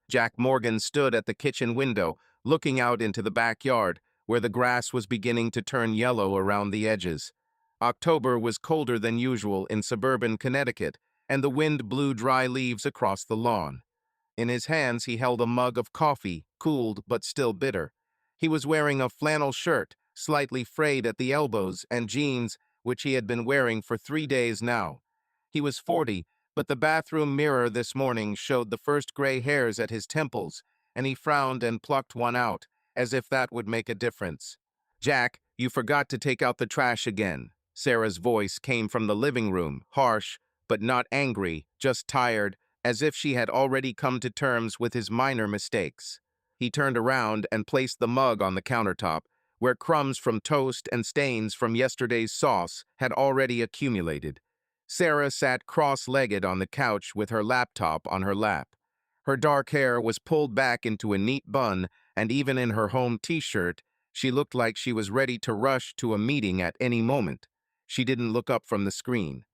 Jack Morgan stood at the kitchen window, looking out into the backyard, where the grass was beginning to turn yellow around the edges. October was colder than usual in suburban Connecticut, and the wind blew dry leaves across the lawn. In his hands he held a mug of coffee, cooled but still bitter. He was wearing a flannel shirt, slightly frayed at the elbows, and jeans, which he had been wearing for 3 days now. He was 40, but the bathroom mirror this morning showed the first gray hairs at his temples, and he frowned and plucked one out, as if that would make a difference. "Jack, you forgot to take out the trash again." Sarah's voice came from the living room, harsh, but not angry, just tired, as if she had already come to terms with his minor mistakes. He turned around and placed the mug on the countertop, where crumbs from toast and stains from yesterday's sauce had already accumulated. Sarah sat cross-legged on the couch with her laptop on her lap. Her dark hair was pulled back into a neat bun, and even in her home t-shirt, she looked like she was ready to rush to a meeting at any moment. She didn't look up from the screen.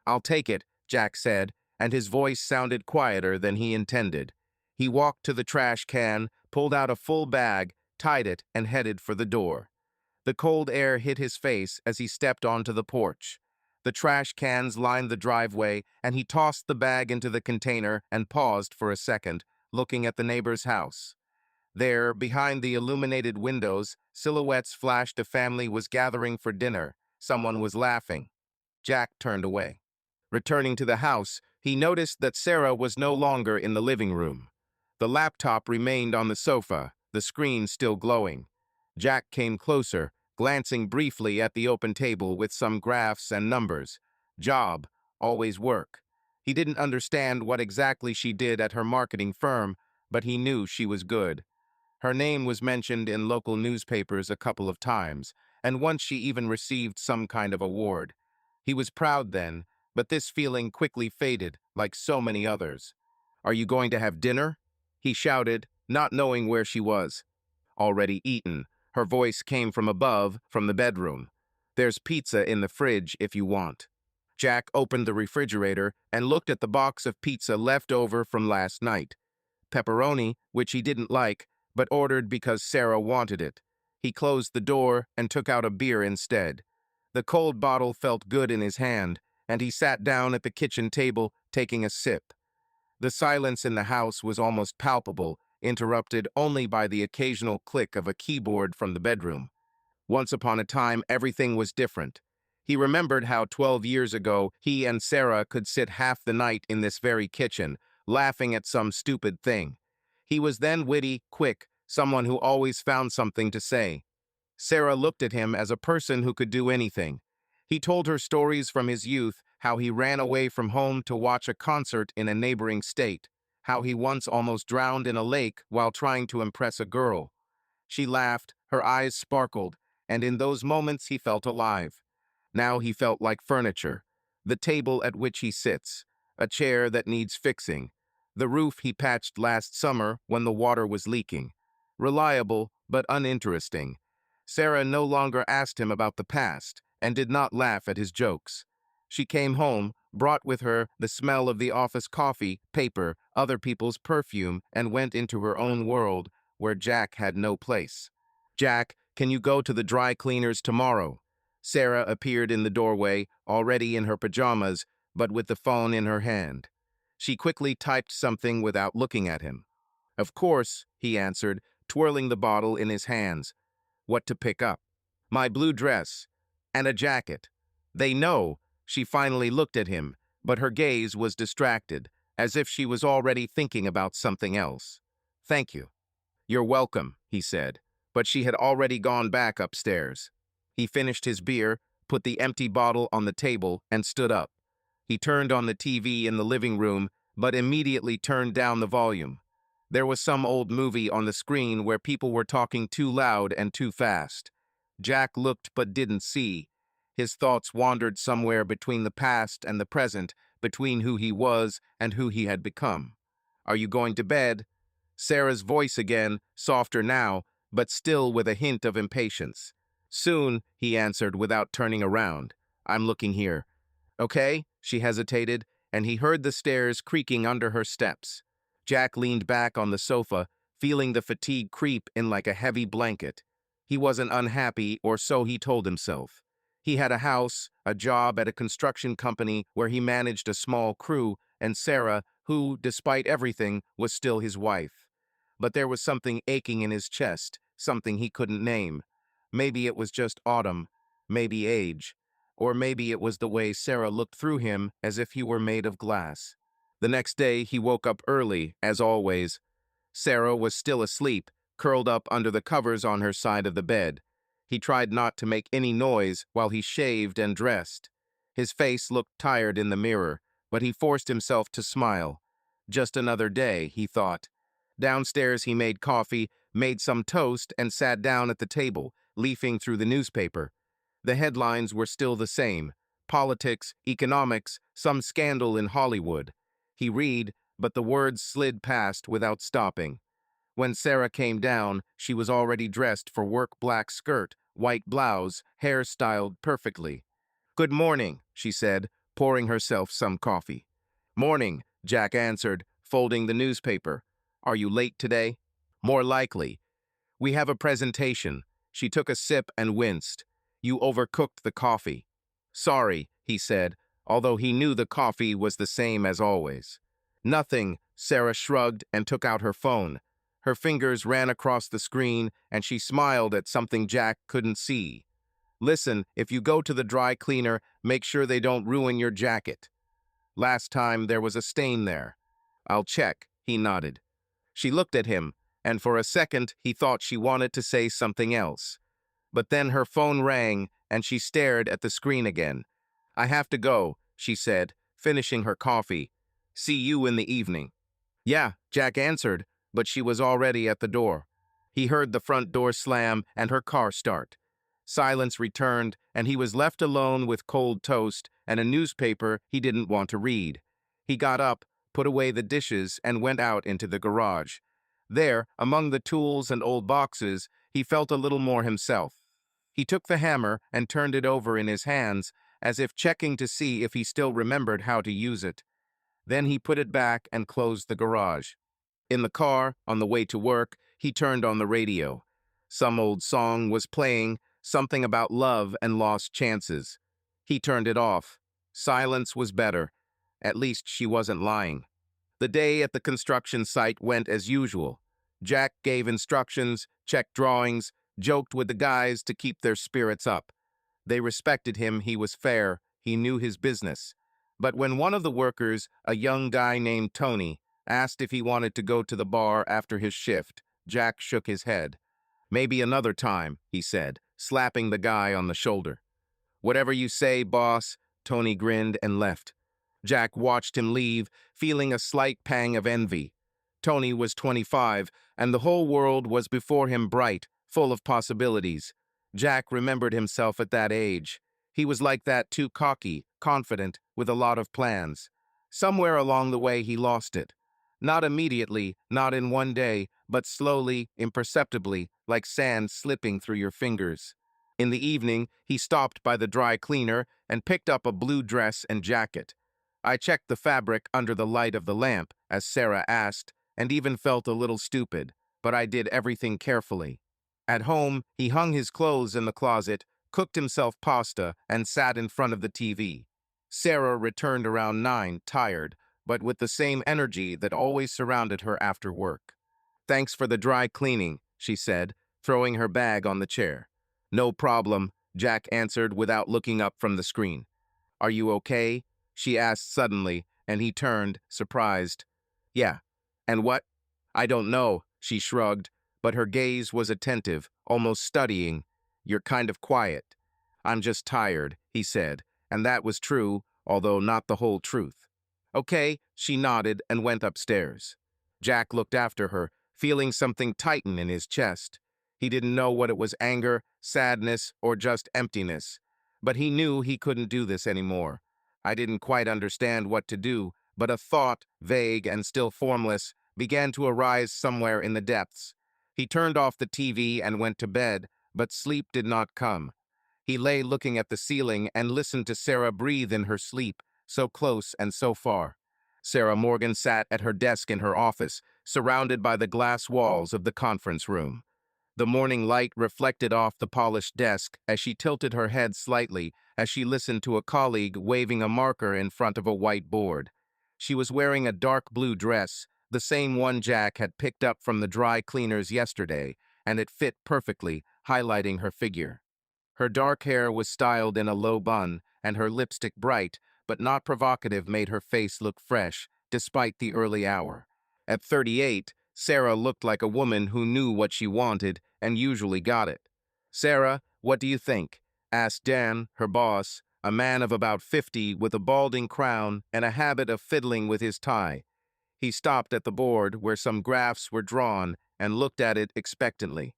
"I'll take it," Jack said, and his voice sounded quieter than he intended. He walked to the trash can, pulled out a full bag, tied it, and headed for the door. The cold air hit his face as he stepped onto the porch. The trash cans lined the driveway, and he tossed the bag into the container and paused for a second, looking at the neighbor's house. There, behind the illuminated windows, silhouettes flashed. A family was gathering for dinner. Someone was laughing. Jack turned away. Returning to the house, he noticed that Sarah was no longer in the living room. The laptop remained on the sofa, the screen still glowing. Jack came closer, glancing briefly at the open table with some graphs and numbers. Job, always work. He didn't understand what exactly she did at her marketing firm, but he knew she was good. Her name was mentioned in local newspapers a couple of times, and once she even received some kind of award. He was proud then, but this feeling quickly faded, like so many others. "Are you going to have dinner?" he shouted, not knowing where she was. "Already eaten." Her voice came from above, from the bedroom. "There's pizza in the fridge if you want." Jack opened the refrigerator and looked at the box of pizza left over from last night. Pepperoni, which he didn't like, but ordered because Sarah wanted it. He closed the door and took out a beer instead. The cold bottle felt good in his hand, and he sat down at the kitchen table, taking a sip. The silence in the house was almost palpable, interrupted only by the occasional click of a keyboard from the bedroom. Once upon a time, everything was different. He remembered how 12 years ago he and Sarah could sit half the night in this very kitchen, laughing at some stupid thing. He was then witty, quick, someone who always found something to say. Sarah looked at him as a person who could do anything. He told her stories from his youth, how he ran away from home to watch a concert in a neighboring state, how he once almost drowned in a lake while trying to impress a girl. She laughed, her eyes sparkled, and in those moments he felt alive. Now he felt like furniture, the table at which he sits, a chair that needs fixing, the roof he patched last summer when the water was leaking. Reliable, but uninteresting. Sarah no longer asked him about the past, and did not laugh at his jokes. She came home, brought with her the smell of the office coffee, paper, other people's perfume, and went into her own world, where Jack had no place. "Jack, can you go to the dry cleaners tomorrow?" Sarah appeared in the doorway, already in her pajamas, but with the phone in her hand. She quickly typed something without looking at him. "Of course," he answered, twirling the bottle in his hands. "What to pick up?" "My blue dress. And a jacket." "They know." She finally looked at him, but her gaze was distracted, as if she was already thinking about something else. "Thank you." "You're welcome," he said, but she had already gone back upstairs. He finished his beer, put the empty bottle on the table, and stood up. He turned on the TV in the living room, but immediately turned down the volume. There was some old movie on the screen where people were talking too loud and too fast. Jack looked but didn't see. His thoughts wandered somewhere between the past and the present, between who he was and who he had become. "Are you going to bed?" Sarah's voice again, softer now, but still with a hint of impatience. "Soon," he answered without turning around. "I'm looking here." "Okay," she hesitated, and he heard the stairs creaking under her steps. Jack leaned back on the sofa, feeling the fatigue creep in like a heavy blanket. He wasn't unhappy, or so he told himself. He had a house, a job at a construction company where he managed a small crew, and Sarah, who, despite everything, was still his wife. But there was something aching in his chest, something he couldn't name. Maybe it was just autumn, maybe age, or maybe it was the way Sarah looked through him as if he were made of glass. The next day, he woke up early, as always. Sarah was still asleep, curled up under the covers on her side of the bed. He tried not to make any noise while he shaved and dressed. His face looked tired in the mirror, but he forced himself to smile. Just another day, he thought. Downstairs, he made coffee, made some toast, and sat down at the table, leafing through the newspaper. The headlines were still the same: politics, economics, some scandal in Hollywood. He read, but the words slid past without stopping. When Sarah came down, she was already dressed for work: black skirt, white blouse, hair styled perfectly. "Good morning," she said, pouring herself some coffee. "Morning," Jack answered, folding the newspaper. "Are you late today?" "More likely. We have a presentation." She took a sip and winced. "You overcooked the coffee." "Sorry," he said, although he knew the coffee was the same as always. "Nothing," Sarah shrugged and took out her phone. Her fingers ran across the screen, and she smiled at something Jack couldn't see. "Listen, if you go to the dry cleaner, make sure they don't ruin your jacket. Last time there was a stain there." "I'll check," he nodded. She looked at him, and for a second he thought she wanted to say something else. But then her phone rang, and she stared at the screen again. "I have to go," she said, finishing her coffee. "See you in the evening." "Yeah," Jack answered, but she was already at the door. He heard the front door slam and her car start. Silence returned, and he was left alone with cold toast and a newspaper he didn't want to read. He got up, put away the dishes, and went out into the garage. There, among the tools and old boxes, he felt a little more himself. He took the hammer and turned it over in his hands, as if checking to see if he still remembered how to use it. Then he put it back and closed the garage. In the car, on the way to work, he turned on the radio. Some old song was playing, something about love and lost chances. He turned it off. Silence was better. At least she wasn't lying. The day at the construction site went as usual. Jack gave instructions, checked drawings, joked with the guys to keep their spirits up. They respected him, he was fair, he knew his business. But when one of the workers, a young guy named Tony, asked if he wanted to go to the bar after his shift, Jack shook his head. "Maybe another time," he said, slapping the guy on the shoulder. "Whatever you say, boss," Tony grinned and left. Jack watched him leave, feeling a slight pang of envy. Tony was 25, and the whole world was before him, bright, full of possibilities. Jack remembered himself at that age. He was like that, too cocky, confident, with a lot of plans. Somewhere along the way he lost it. Not immediately, not in one day, but slowly, imperceptibly, like sand slipping through your fingers. In the evening, he stopped by the dry cleaner and picked up a blue dress and jacket. I checked the fabric under the light of the lamp, as Sarah asked, and even felt a little stupid, but I did everything carefully. At home, he hung his clothes in the closet, cooked himself pasta, and sat in front of the TV. Sarah returned around 9, tired, but with the same energy that always surrounded her after work. "Thanks for the dry cleaning," she said, throwing her bag on the chair. "No problem," Jack answered without looking up from the screen. "Are you okay?" she asked suddenly, and he turned, surprised. "Yeah. And what?" "I don't know," she shrugged, but her gaze was attentive, almost studying. "You're kind of quiet." "I'm just tired," he said, and that was true, although not the whole truth. "Okay," she nodded and went upstairs. Jack looked after her, feeling something tighten in his chest. He didn't know what it was: anger, sadness, or just emptiness. But he knew he couldn't do this anymore. I didn't quite understand what to do, but a thought, vague and still formless, began to arise somewhere in the depths. He turned off the TV and went to bed, but sleep did not come. He lay looking at the ceiling and listened to Sarah breathe in her sleep, so close and so far. Sarah Morgan sat at her desk in her office, surrounded by the glass walls of the conference room. The morning light reflected off the polished desk as she tilted her head slightly as she listened to a colleague waving a marker in front of a white board. She was wearing a dark blue dress, the same one Jack had picked up from the dry cleaners yesterday, and it fit perfectly, highlighting her figure. Her dark hair was styled in a low bun, and her lipstick bright, but not provocative, made her face look fresh, despite the early hour. At 38, Sarah looked like a woman who knew what she wanted and usually got it. "Sarah, what do you think?" asked Dan, her boss, a man of about 50 with a balding crown and a habit of fiddling with his tie. He stopped at the board where some graphs were drawn and looked at it expectantly.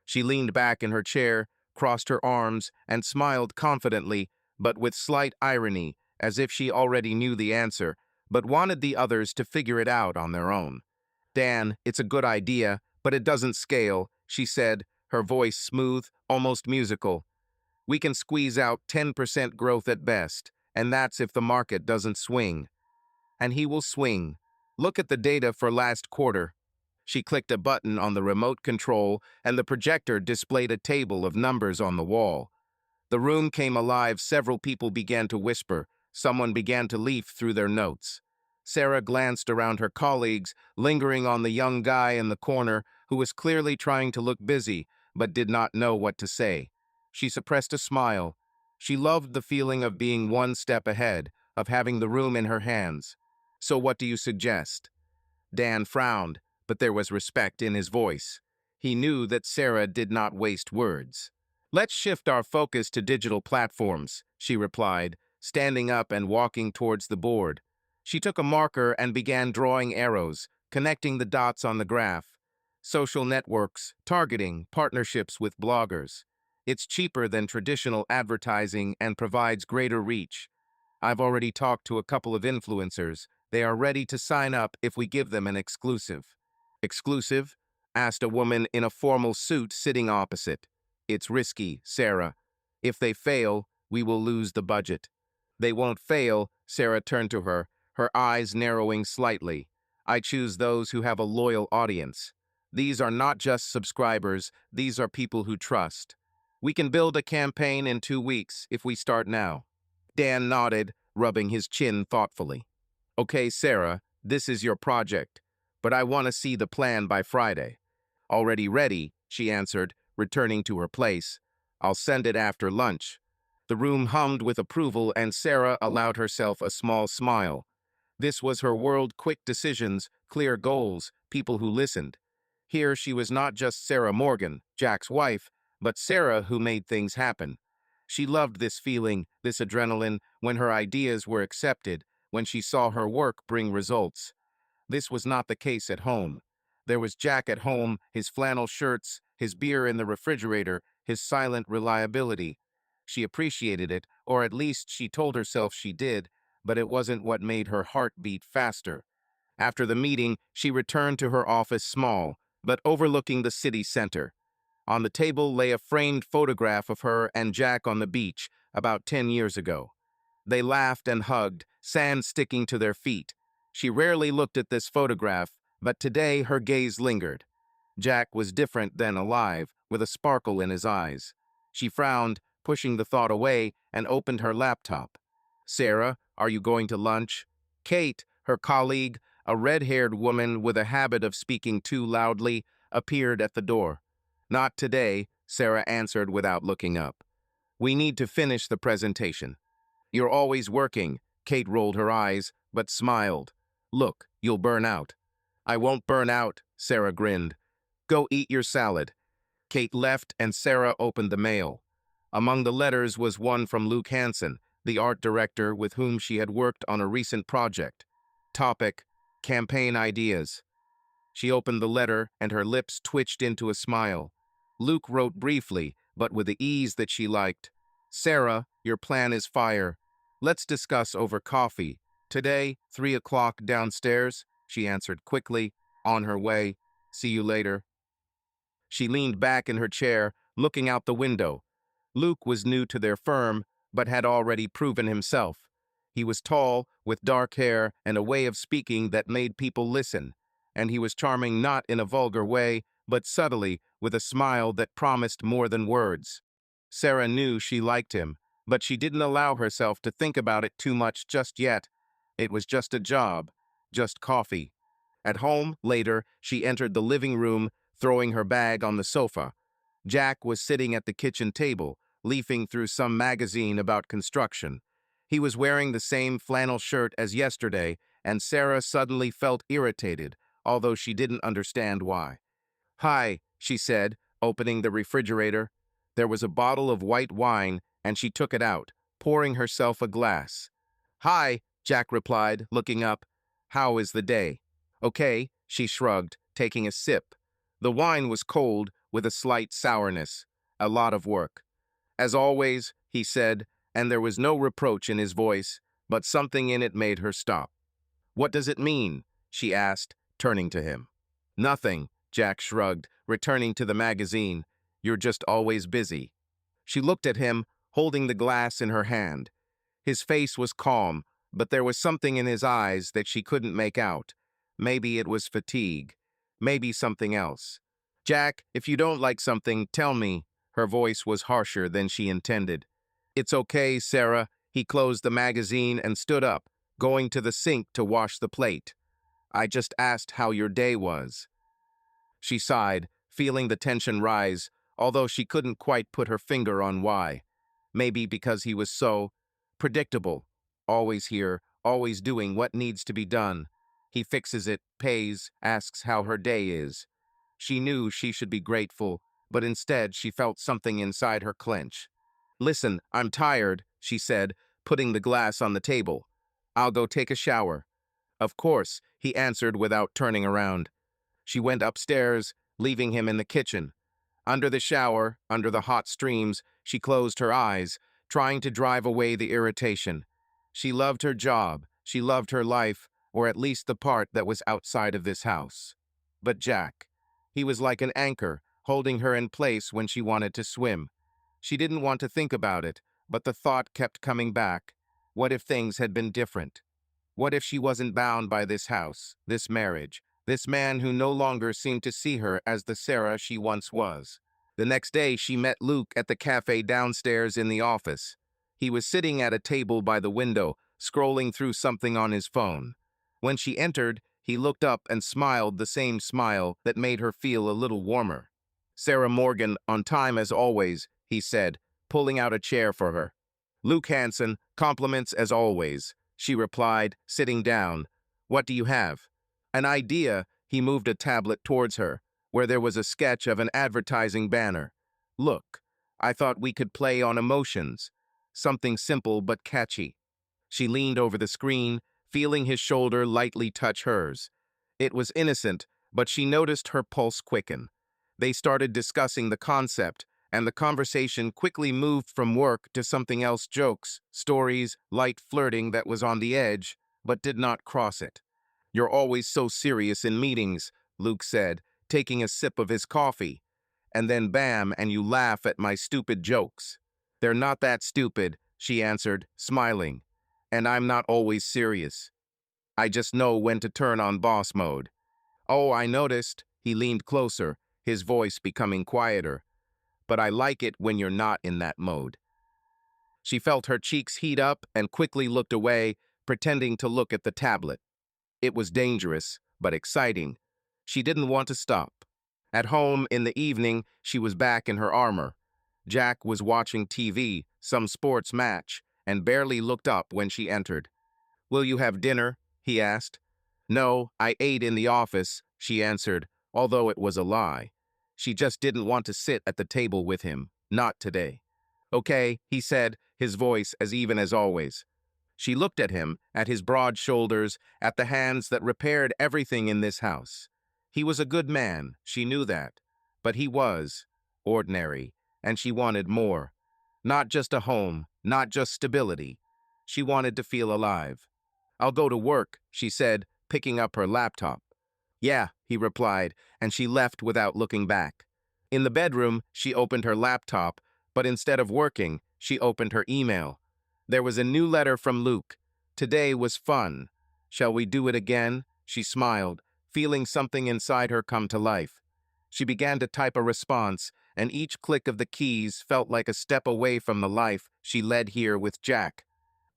She leaned back in her chair, crossed her arms, and smiled confidently, but with slight irony, as if she already knew the answer, but wanted the others to figure it out on their own. "Dan, it's a good idea, but it doesn't scale," she said, her voice smooth, almost musical. "We can squeeze out 10% growth at best, and that's if the market doesn't swing." "And he will swing. Look at the data for last quarter." She clicked a button on the remote control, and the projector displayed a table of numbers on the wall. The room came alive. Several people began to whisper. Someone began to leaf through their notes. Sarah glanced around her colleagues, lingering on the young guy in the corner who was clearly trying to look busy, but did not know what to say. She suppressed a smile. She loved the feeling of being one step ahead, of having the room in her hands. "So what do you suggest?" Dan frowned, but there was respect in his voice. He knew that Sarah did not waste words. "Let's shift our focus to digital platforms," she replied, standing up and walking towards the board. She took a marker and began drawing arrows, connecting the dots on the graph. "Social networks, targeting, partnerships with bloggers. It's cheaper than traditional advertising and provides greater reach. I've already talked to a couple of influencers. They are ready to sign up if we give them an exclusive." "Exclusive?" asked a woman in a formal suit sitting opposite. "It's risky, Sarah. If they fail, we will lose the budget." "They won't fail," Sarah turned to her eyes narrowing slightly. "I choose those who have a loyal audience. These are not just subscribers, these are people who trust. We can build a campaign in 2 weeks if we start now." Dan nodded, rubbing his chin thoughtfully. "Okay, Sarah, this is your project, but I want to see the plan by Friday." "Already ready," she answered, returning to her place. "I'll send it after lunch." The room hummed with approval, and Sarah allowed herself a small smile. This was her world: quick decisions, clear goals, people who listened. Here she was not just Sarah Morgan, Jack's wife, but Sarah who made things happen. She loved this feeling, this adrenaline, when her ideas were accepted, when she saw her work bring results. This was not the case at home. There was Jack at home, his flannel shirts, his beer in the refrigerator, his silent reliability. She appreciated it, or at least she told herself she did, but it wasn't what made her heart beat faster. After the meeting, she returned to her office, small, but overlooking the city center. On the table lay a framed photograph of her and Jack on the beach about 10 years ago. They laughed and hugged, sand sticking to their feet. She rarely looked at this photograph, but today her gaze lingered. Jack was different then, alive, with a sparkle in his eyes. She frowned, pushing the thought away, and opened her laptop. "Sarah, are you going to lunch?" Kate, her colleague, a red-haired woman with a habit of speaking too loudly, appeared at the door. "Not today," Sarah answered without looking up. "We need to finish the presentation." "You're always working." Kate rolled her eyes, but smiled. "Look, you'll burn out." "I won't burn out," Sarah grinned. "Go eat your salad." Kate left, and Sarah opened the mail. Among the letters was one from Luke Hansen, the art director with whom she had worked on a recent project. Topic: campaign ideas. She opened the letter, and her lips twitched into a smile. Luke wrote briefly, but with the ease that she liked. "Sarah, your plan is fire. Let's discuss over coffee. Today, 3 o'clock downstairs," she answered quickly. "On her way. See you later." She leaned back in her chair, looking out the window. Luke was new to their firm, but had already proven himself. He was tall, with dark hair and a way of speaking that made people listen, and he was charming not in a vulgar way, but subtly, with a smile that promised more than words. Sarah knew she liked him, but she didn't allow herself to think about it too much just yet. It was just a job, just coffee. At home, later, she entered the living room, throwing her bag on the sofa. Jack was sitting at the kitchen table, leafing through some magazine about construction. He was wearing the same flannel shirt as yesterday, and Sarah suddenly felt irritated, although she didn't understand why. "Hi," she said, opening the refrigerator. There was a bottle of white wine, and she took it out, pouring herself a glass. "Hi," Jack replied, looking up. "How is the day?" "Okay," she shrugged, taking a sip. The wine was cold, with a slight sourness. "A lot of work." "As always," he said, and there was no reproach in his voice, but something in it made her stop. "What does it mean?" she asked, turning to him. "Nothing," Jack shrugged, returning to the magazine. "You're just always busy." She looked at him, holding the glass in her hand. His face was calm, but there was something in his eyes that she couldn't make out. Maybe it was fatigue. Maybe something else. "Jack, if you don't like something, tell me." Her voice was harsher than she intended. "It's okay, Sarah." He closed the magazine and stood up, going to the sink to wash the plate. "I just asked how your day was." She sighed, feeling the tension rise, although she couldn't quite put her finger on why. Maybe because he was so predictable. Always here, always doing what needs to be done. He fixes it, pays, asks how her day is. She knew she should be grateful, but instead she felt something inside her clench. "Listen, I'm tired," she said, putting the glass on the table. "I'll go take a shower." "Of course," he answered without turning around. She went upstairs, leaving him in the kitchen. Under the shower, under the hot streams, she closed her eyes, trying to drive away the irritation. She loved her job, she loved her life, or at least the part that was outside of this house. But Jack, he was like an anchor, holding her in place when she wanted to swim. She didn't want to think about it, but the thought kept coming back. What if things had been different? What if she wasn't bound by this house, this marriage, this man who no longer seemed to see her as the Sarah she once was? The next day, she met Luke at the cafe downstairs in the office. He was sitting at a table by the window, scrolling through something on his phone. When she entered, he looked up and smiled the same smile that made her feel a little warmer. "Sarah Morgan, on time as always," he said, pulling out a chair for her. "Luke Hanson, compliments as always," she replied, sitting down. "What do you have?" "An idea." He moved a tablet towards her, where there was a sketch of an advertising banner. "Look, I thought we could play on emotions. Something simple but catchy." She leaned over the screen, feeling his shoulder lightly touch hers. It was innocent, but she noticed her pulse quicken. They started discussing the concept, and the conversation quickly moved from work to something else: jokes, stories, light flirting that was on the edge, but did not cross it. "You're always so serious in meetings," Luke said, taking a sip of his coffee. "And then bam, and you laugh at my stupid jokes." "They're not that stupid," she answered, smiling. "And I'm not always serious. I just know when to turn on boss mode." "Oh, I noticed." He leaned closer, his voice becoming quieter. "But I like it when you're not in that mode." She felt her cheeks heat up and quickly looked away, pretending to look at the tablet. It was dangerous, but exciting. She didn't want to stop. At home, in the evening, she was back in her armor. Jack was watching TV, some sports match, and barely looked up when she entered. "Will you have dinner?" he asked. "No, I ate in the office," she answered, although it was a lie. She just didn't want to sit at the table with him, not today. "Okay," he said, his voice as even as always. She looked at him, at his broad shoulders, at the hands that repaired everything in this house. He was a good man, she knew that. But he was ordinary, and she wanted more. Not just a home, not just stability. She wanted to feel alive. "I'll go to work," she said, picking up her laptop. "Yeah," he replied, and she left without looking back. In the bedroom, she opened her laptop, but instead of working, she opened her email. There was a new letter from Luke. Today was fun. Shall we do it again? She smiled, feeling something inside her come to life. She began to type a response, and each click of the keys felt like a step away from the life she led here with Jack.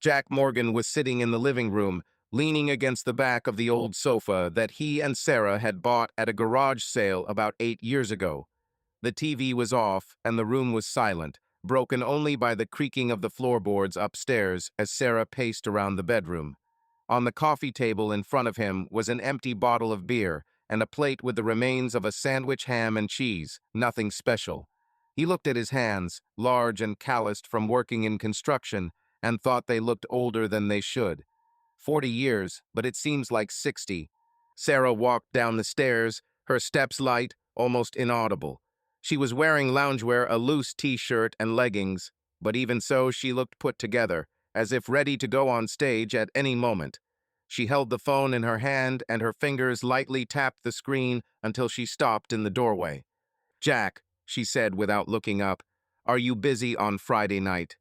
Jack Morgan was sitting in the living room, leaning against the back of the old sofa that he and Sarah had bought at a garage sale about 8 years ago. The TV was off, and the room was silent, broken only by the creaking of the floorboards upstairs as Sarah paced around the bedroom. On the coffee table in front of him was an empty bottle of beer and a plate with the remains of a sandwich, ham and cheese, nothing special. He looked at his hands, large and calloused from working in construction, and thought they looked older than they should. 40 years, but it seems like 60. Sarah walked down the stairs, her steps light, almost inaudible. She was wearing loungewear, a loose t-shirt and leggings, but even so she looked put together, as if ready to go on stage at any moment. She held the phone in her hand and her fingers lightly tapped the screen until she stopped in the doorway. "Jack," she said without looking up, "are you busy on Friday night?"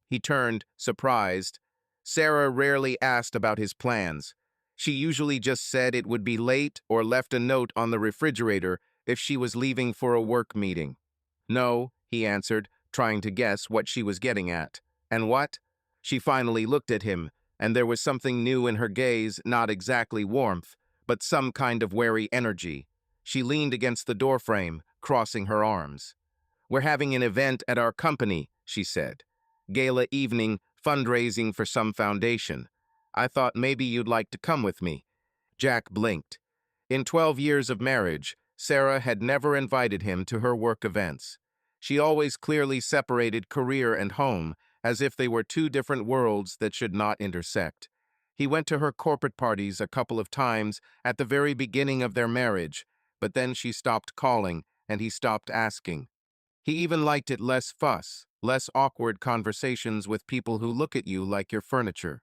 He turned, surprised. Sarah rarely asked about his plans. She usually just said it would be late or left a note on the refrigerator if she was leaving for a work meeting. "No," he answered, trying to guess what she was getting at. "And what?" She finally looked at him, and there was something new in her gaze, not exactly warmth, but some kind of wary energy. She leaned against the doorframe, crossing her arms. "We're having an event at our company," she said. "Gala evening, fundraising for some foundation. I thought maybe you'd like to come with me." Jack blinked. In 12 years of marriage, Sarah had never invited him to her work events. She always clearly separated career and home, as if they were two different worlds that should not intersect. He went to her corporate parties a couple of times at the very beginning of their marriage, but then she stopped calling and he stopped asking. He even liked it less fuss, less awkward conversations with people who look at you like you're furniture.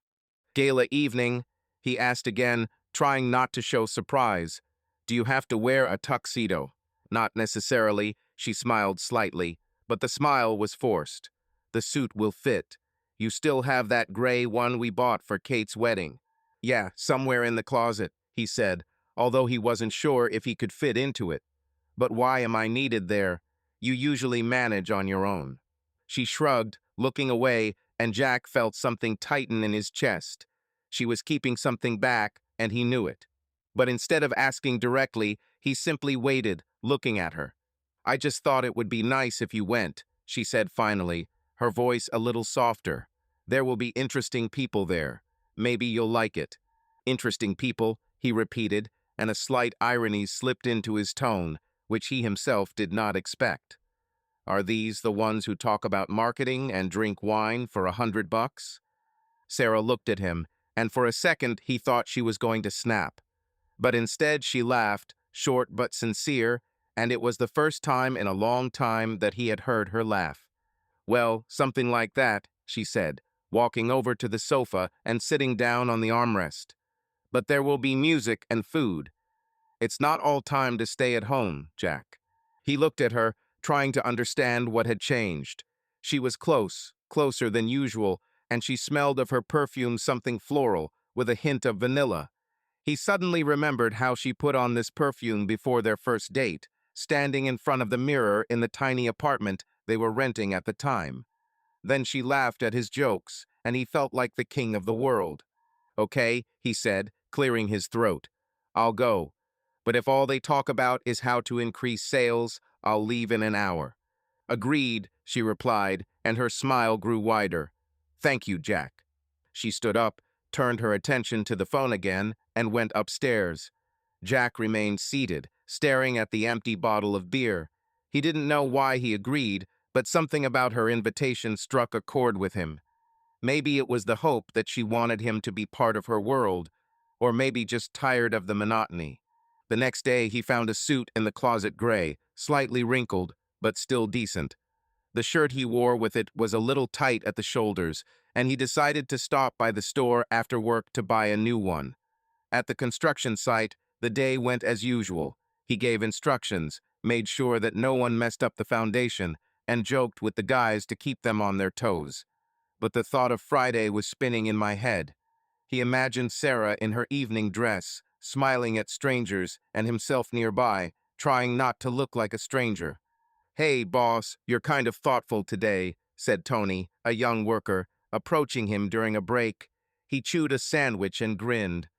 "Gala evening?" he asked again, trying not to show surprise. "Do you have to wear a tuxedo?" "Not necessarily," she smiled slightly, but the smile was forced. "The suit will fit. You still have that gray one we bought for Kate's wedding?" "Yeah, somewhere in the closet," he said, although he wasn't sure if he could fit into it. "But why am I needed there? You usually manage on your own." She shrugged, looking away, and Jack felt something tighten in his chest. She was keeping something back, and he knew it. But instead of asking directly, he simply waited, looking at her. "I just thought it would be nice if you went," she said finally, her voice a little softer. "There will be interesting people there. Maybe you'll like it." "Interesting people," he repeated, and a slight irony slipped into his tone, which he himself did not expect. "Are these the ones who talk about marketing and drink wine for $100? Sarah looked at him, and for a second he thought she was going to snap. But instead she laughed, short but sincere, and it was the first time in a long time that he had heard her laugh. "Well, something like that," she said, walking over to the sofa and sitting down on the armrest. "But there will be music and food. It's not all time to stay at home, Jack." He looked at her, trying to understand what had changed. She was close, closer than usual, and she smelled of her perfume something floral, with a hint of vanilla. He suddenly remembered how she put on this perfume before their first date, standing in front of the mirror in the tiny apartment they were renting at the time. Then she laughed at his jokes, and he felt like the king of the world. "Okay," he said, clearing his throat. "I'll go. But if all they talk about is how to increase sales, I'll leave in an hour." "Agreed," she replied, and her smile grew wider. "Thank you, Jack." She stood up, turned her attention to the phone again, and went upstairs. Jack remained seated, staring at the empty bottle of beer. He didn't know why he agreed, but something about her invitation struck a chord with him. Maybe it was the hope that she wanted him to be part of her world, or maybe just tired of the monotony. The next day, he found a suit in the closet gray, slightly wrinkled, but still decent. The shirt he wore with it was a little tight at the shoulders, and he decided to stop by the store after work to buy a new one. At the construction site, the day went as usual. He gave instructions, made sure that no one messed up the foundation, and joked with the guys to keep them on their toes. But the thought of Friday was spinning in my head. He imagined Sarah in her evening dress, smiling at strangers, and himself nearby, trying not to look like a stranger. "Hey, boss, you're kind of thoughtful today," said Tony, a young worker, approaching him during a break. He chewed a sandwich and grinned.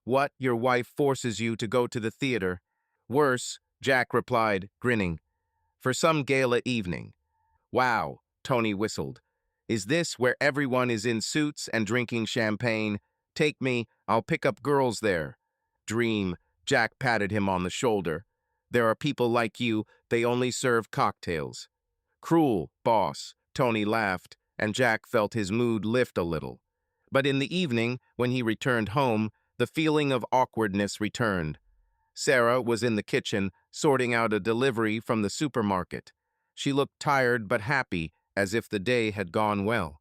"What, your wife forces you to go to the theater?" "Worse," Jack replied, grinning. "For some gala evening." "Wow," Tony whistled. "Is this where everyone is in suits and drinking champagne? Take me, I'll pick up girls there." "Dream," Jack patted him on the shoulder. "There are people like you, they only serve cocktails." "Cruel, boss," Tony laughed, and Jack felt his mood lift a little. But in the evening, when he returned home, the feeling of awkwardness returned. Sarah was in the kitchen, sorting out a delivery from the supermarket. She looked tired but happy, as if the day had gone well.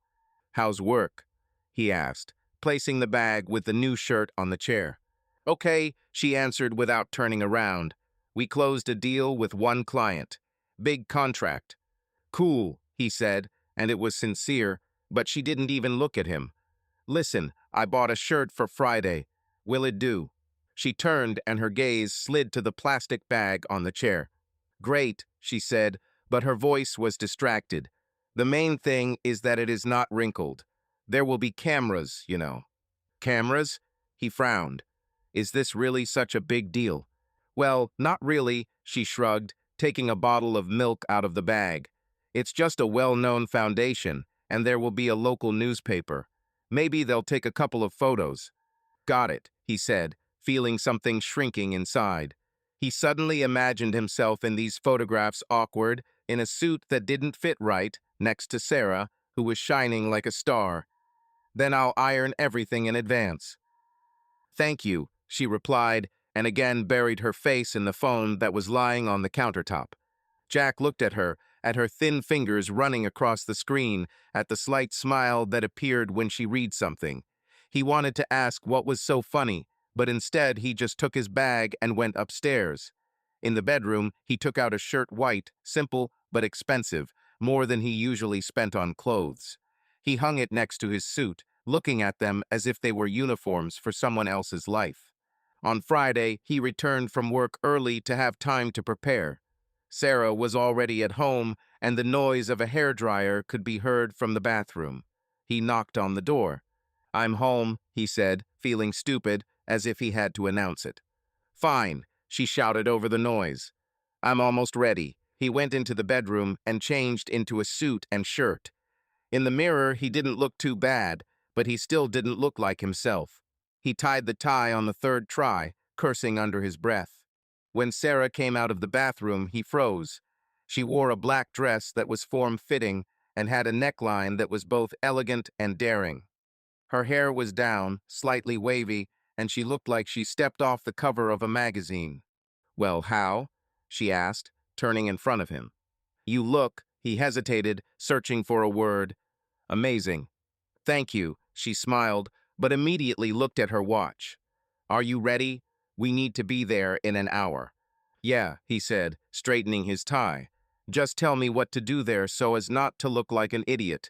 "How's work?" he asked, placing the bag with the new shirt on the chair. "Okay," she answered without turning around. "We closed a deal with one client. Big contract." "Cool," he said, and it was sincere, but she didn't even look at him. "Listen, I bought a shirt for Friday. Will it do?" She turned and her gaze slid to the plastic bag on the chair. "Great," she said, but her voice was distracted. "The main thing is that it is not wrinkled. There will be cameras, you know." "Cameras?" He frowned. "Is this really such a big deal?" "Well, not really," she shrugged, taking a bottle of milk out of the bag. "It's just a well-known foundation, and there will be a local newspaper. Maybe they'll take a couple of photos." "Got it," he said, feeling something shrinking inside. He suddenly imagined himself in these photographs awkward, in a suit that didn't fit right, next to Sarah, who was shining like a star. "Then I'll iron everything in advance." "Thank you," she replied, and again buried her face in the phone that was lying on the countertop. Jack looked at her thin fingers running across the screen, at the slight smile that appeared when she read something. He wanted to ask what was so funny, but instead he just took his bag and went upstairs. In the bedroom, he took out a shirt white, simple but expensive, more than he usually spent on clothes. He hung it next to his suit, looking at them as if they were uniforms for someone else's life. On Friday, he returned from work early to have time to prepare. Sarah was already at home, and the noise of a hairdryer could be heard from the bathroom. He knocked on the door. "I'm home," he said, feeling stupid, as if he had to announce it. "Fine," she shouted over the noise. "I'm almost ready." He went into the bedroom and changed into a suit and shirt. In the mirror, he didn't look too bad, but he still didn't look like himself. He tied the tie on the third try, cursing under his breath. When Sarah came out of the bathroom, he froze. She wore a black dress that was form-fitting and had a neckline that was both elegant and daring. Her hair was down, slightly wavy, and she looked like she stepped off the cover of a magazine. "Well, how?" she asked, turning in front of him. "You look," he hesitated, searching for a word. "Amazing." "Thank you," she smiled, but immediately looked at her watch. "Are you ready? We need to be there in an hour." "Yeah," he said, straightening his tie. "Just tell me what to do there so as not to look like an idiot."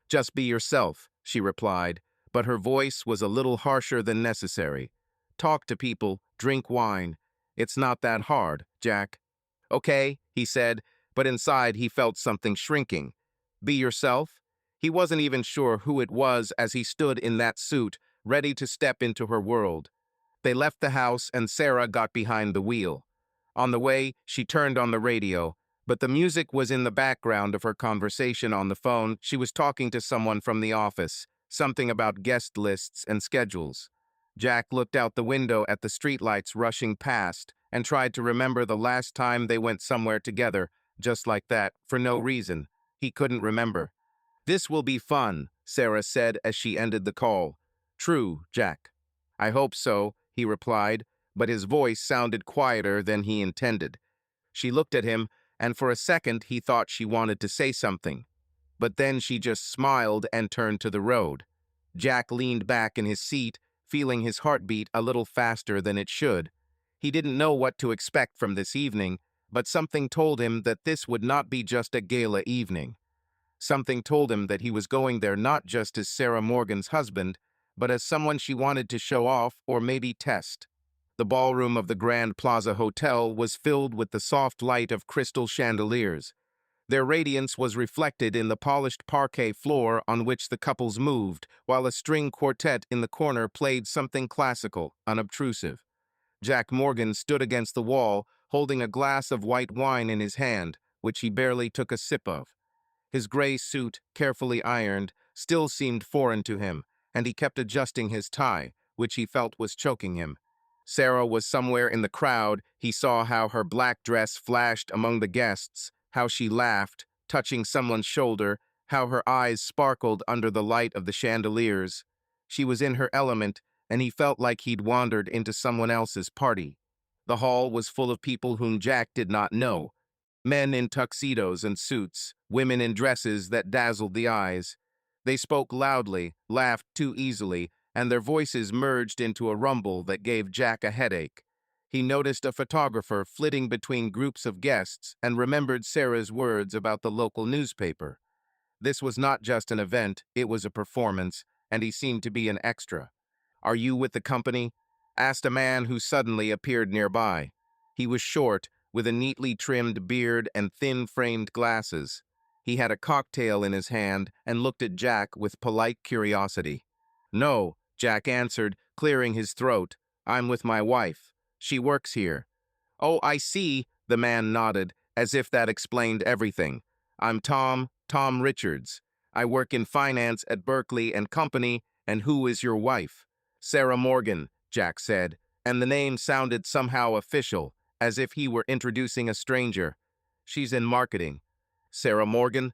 "Just be yourself," she replied, but her voice was a little harsher than necessary. "Talk to people, drink wine. It's not that hard, Jack." "Okay," he said, but inside he felt something shrinking. "Be yourself?" He wasn't even sure who it was as he stood in that suit, ready to step into her world. They left the house and Sarah got behind the wheel. On the way, she turned on the radio, but the music was in the background of her conversation on the phone. She was talking to someone from the office, something about guest lists and schedules. Jack looked out the window at the streetlights rushing past and tried to remember the last time they went somewhere together, just like that, for no reason. He couldn't remember. "This will be fun," Sarah said as she ended the call. "True, Jack." "I hope so," he replied, but his voice sounded quieter than he intended. She looked at him, and for a second he thought she wanted to say something. But then she just smiled and turned to the road. Jack leaned back in his seat, feeling his heartbeat a little faster than it should. He didn't know what to expect from this evening, but something told him that this would not be just a gala evening. Something told him that he was going there not just as Sarah Morgan's husband, but as someone she wanted to show off or maybe test. The ballroom of the Grand Plaza Hotel was filled with the soft light of crystal chandeliers. Their radiance was reflected in the polished parquet floor on which the couples moved, while a string quartet in the corner played something classical, unobtrusive. Jack Morgan stood against the wall, holding a glass of white wine in his hand, which he barely took a sip of. His gray suit, carefully ironed, still seemed foreign to him, and he kept adjusting his tie, which he felt was choking him. Sarah was somewhere in the crowd. He saw how her black dress flashed among the guests, how she laughed, touching someone's shoulder, how her eyes sparkled under the light of the chandeliers. She was in her element, and he felt like he'd wandered into someone else's party. The hall was full of people whom Jack did not know. Men in tuxedos and suits, women in dresses that dazzled the eyes. They spoke loudly, laughed too easily, and their voices merged into a rumble that gave Jack a headache. He noticed a photographer flitting between groups of guests and remembered Sarah's words about the local newspaper. This was not just an event, it was a performance, and he seemed to be an extra. "Are you with the company?" asked a man who suddenly appeared nearby. He was short, with a neatly trimmed beard and thin-framed glasses. He had a cocktail in his hand and looked at Jack with polite curiosity. "No," Jack answered, clearing his throat. "I'm with my wife. She works here." "Oh, I see," the man nodded, as if that explained everything. "I'm Tom Richards. I work in finance at Berkeley and Company, and who is your wife?" "Sarah Morgan," Jack said, and the name sounded somehow official, as if he were introducing a stranger. "She's in marketing." "Sarah Morgan?"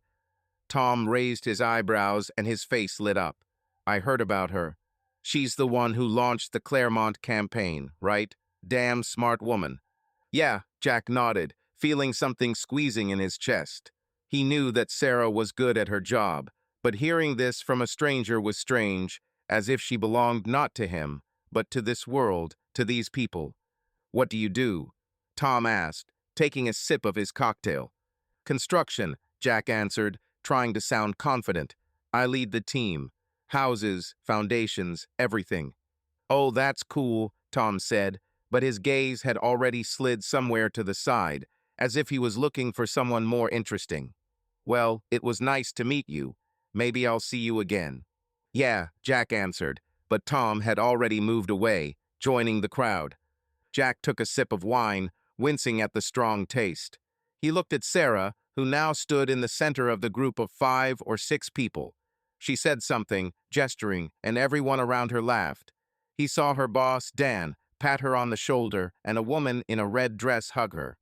Tom raised his eyebrows and his face lit up. "I heard about her. She's the one who launched the Claremont campaign, right? Damn smart woman." "Yeah," Jack nodded, feeling something squeezing in his chest. He knew that Sarah was good at her job, but hearing this from a stranger was strange, as if she belonged not to him, but to this world, to these people. "What do you do?" Tom asked, taking a sip of his cocktail. "Construction," Jack answered, trying to sound confident. "I lead the team. Houses, foundations, everything." "Oh, that's cool," Tom said, but his gaze had already slid somewhere to the side, as if he was looking for someone more interesting. "Well, it was nice to meet you. Maybe I'll see you again." "Yeah," Jack answered, but Tom had already moved away, joining the crowd. Jack took a sip of wine, wincing at the strong taste. He looked at Sarah, who now stood in the center of the group of 5 or 6 people. She said something, gesturing, and everyone around her laughed. He saw her boss, Dan, pat her on the shoulder, and a woman in a red dress hug her.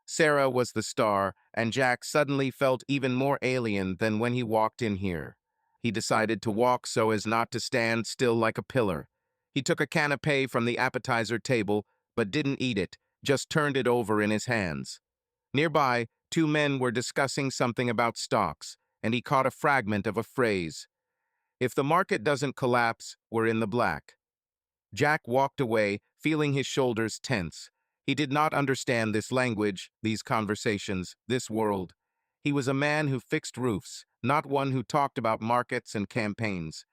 Sarah was the star, and Jack suddenly felt even more alien than when he walked in here. He decided to walk so as not to stand still like a pillar. He took a canapé from the appetizer table, but didn't eat it, just turned it over in his hands. Nearby, 2 men were discussing something about stocks, and he caught a fragment of a phrase. "If the market doesn't collapse, we're in the black." Jack walked away, feeling his shoulders tense. He did not understand this language, these conversations, this world. He was a man who fixed roofs, not one who talked about markets and campaigns.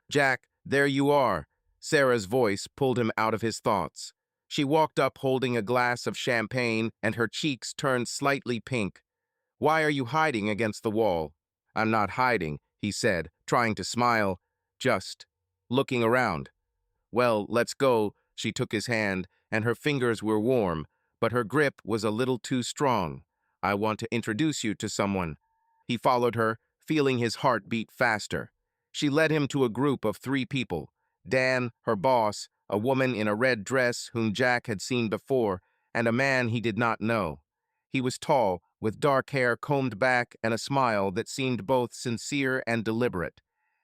"Jack, there you are." Sarah's voice pulled him out of his thoughts. She walked up holding a glass of champagne, and her cheeks turned slightly pink. "Why are you hiding against the wall?" "I'm not hiding," he said, trying to smile. "Just looking around." "Well, let's go." She took his hand, and her fingers were warm, but her grip was a little too strong. "I want to introduce you to someone." He followed her, feeling his heart beat faster. She led him to a group of 3 people. Dan, her boss, a woman in a red dress whom Jack had seen before, and a man he did not know. He was tall, with dark hair combed back and a smile that seemed both sincere and deliberate.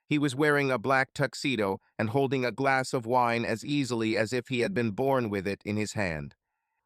He was wearing a black tuxedo and holding a glass of wine as easily as if he had been born with it in his hand.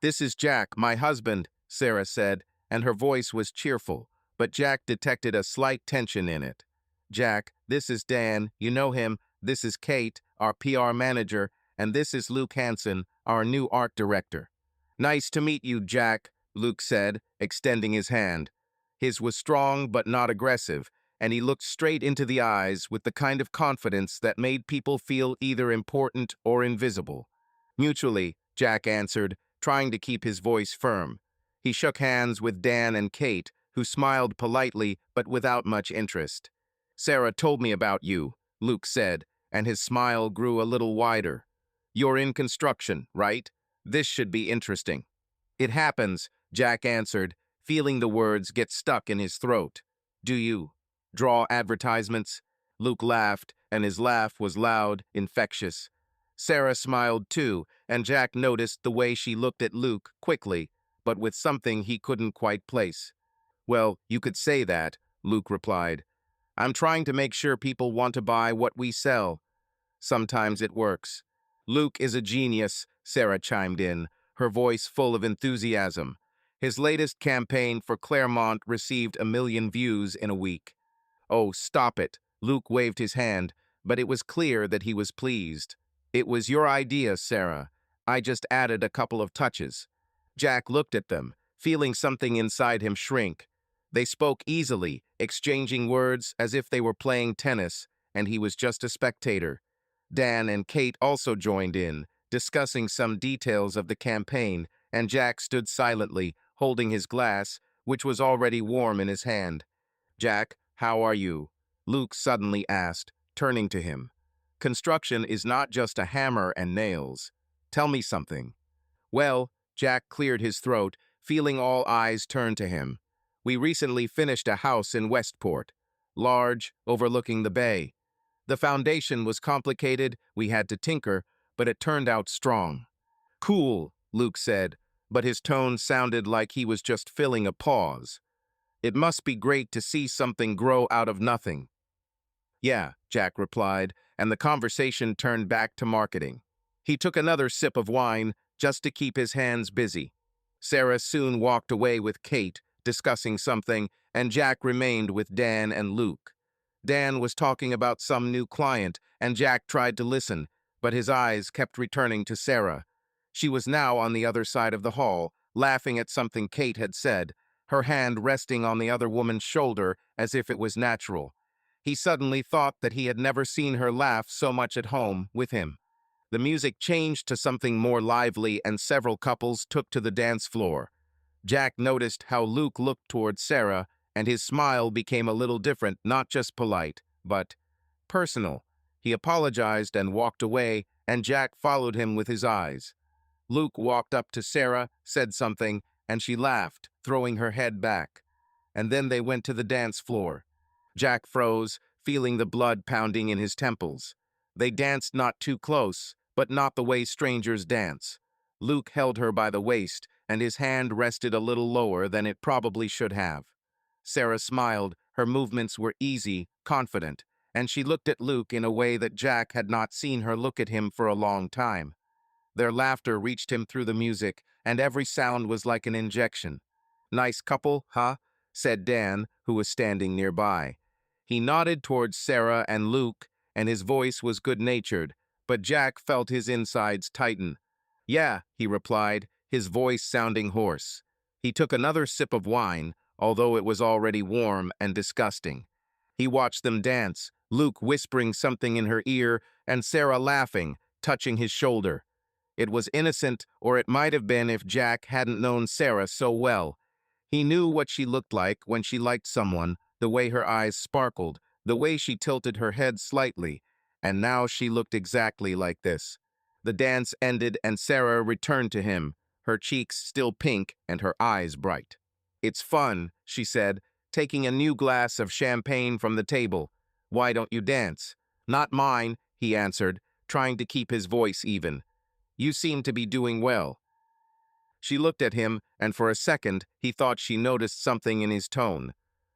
"This is Jack, my husband," Sarah said, and her voice was cheerful, but Jack detected a slight tension in it. "Jack, this is Dan, you know him. This is Kate, our PR manager, and this is Luke Hansen, our new art director." "Nice to meet you, Jack," Luke said, extending his hand. His was strong but not aggressive, and he looked straight into the eyes with the kind of confidence that made people feel either important or invisible. Mutually, Jack answered, trying to keep his voice firm. He shook hands with Dan and Kate, who smiled politely but without much interest. "Sarah told me about you," Luke said, and his smile grew a little wider. "You're in construction, right? This should be interesting." "It happens," Jack answered, feeling the words get stuck in his throat. "Do you draw advertisements?" Luke laughed, and his laugh was loud, infectious. Sarah smiled too, and Jack noticed the way she looked at Luke quickly, but with something he couldn't quite place. "Well, you could say that," Luke replied. "I'm trying to make sure people want to buy what we sell. Sometimes it works." "Luke is a genius," Sarah chimed in, her voice full of enthusiasm. "His latest campaign for Claremont received 1 million views in a week." "Oh, stop it," Luke waved his hand, but it was clear that he was pleased. "It was your idea, Sarah. I just added a couple of touches." Jack looked at them, feeling something inside him shrink. They spoke easily, exchanging words as if they were playing tennis, and he was just a spectator. Dan and Kate also joined in, discussing some details of the campaign, and Jack stood silently, holding his glass, which was already warm in his hand. "Jack, how are you?" Luke suddenly asked, turning to him. "Construction is not just a hammer and nails. Tell me something." "Well," Jack cleared his throat, feeling all eyes turn to him. "We recently finished a house in Westport, large, overlooking the bay. The foundation was complicated, we had to tinker, but it turned out strong." "Cool," Luke said, but his tone sounded like he was just filling a pause. "It must be great to see something grow out of nothing." "Yeah," Jack replied, and the conversation turned back to marketing. He took another sip of wine just to keep his hands busy. Sarah soon walked away with Kate, discussing something, and Jack remained with Dan and Luke. Dan was talking about some new client, and Jack tried to listen, but his eyes kept returning to Sarah. She was now on the other side of the hall, laughing at something Kate had said, her hand resting on the other woman's shoulder as if it was natural. He suddenly thought that he had never seen her laugh so much at home with him. The music changed to something more lively, and several couples took to the dance floor. Jack noticed how Luke looked toward Sarah, and his smile became a little different, not just polite, but personal. He apologized and walked away, and Jack followed him with his eyes. Luke walked up to Sarah, said something, and she laughed, throwing her head back. And then they went to the dance floor. Jack froze, feeling the blood pounding in his temples. They danced not too close, but not the way strangers dance. Luke held her by the waist, and his hand rested a little lower than it probably should have. Sarah smiled, her movements were easy, confident, and she looked at Luke in a way that Jack had not seen her look at him for a long time. Their laughter reached him through the music, and every sound was like an injection. "Nice couple, huh?" said Dan, who was standing nearby. He nodded towards Sarah and Luke, and his voice was good-natured, but Jack felt his insides tighten. "Yeah," he replied, his voice sounding hoarse. He took another sip of wine, although it was already warm and disgusting. He watched them dance, Luke whispering something in her ear, and Sarah laughing, touching his shoulder. It was innocent, or it might have been if Jack hadn't known Sarah so well. He knew what she looked like when she liked someone, the way her eyes sparkled, the way she tilted her head slightly, and now she looked exactly like this. The dance ended and Sarah returned to him, her cheeks still pink and her eyes bright. "It's fun," she said, taking a new glass of champagne from the table. "Why don't you dance?" "Not mine," he answered, trying to keep his voice even. "You seem to be doing well." She looked at him, and for a second he thought she noticed something in his tone.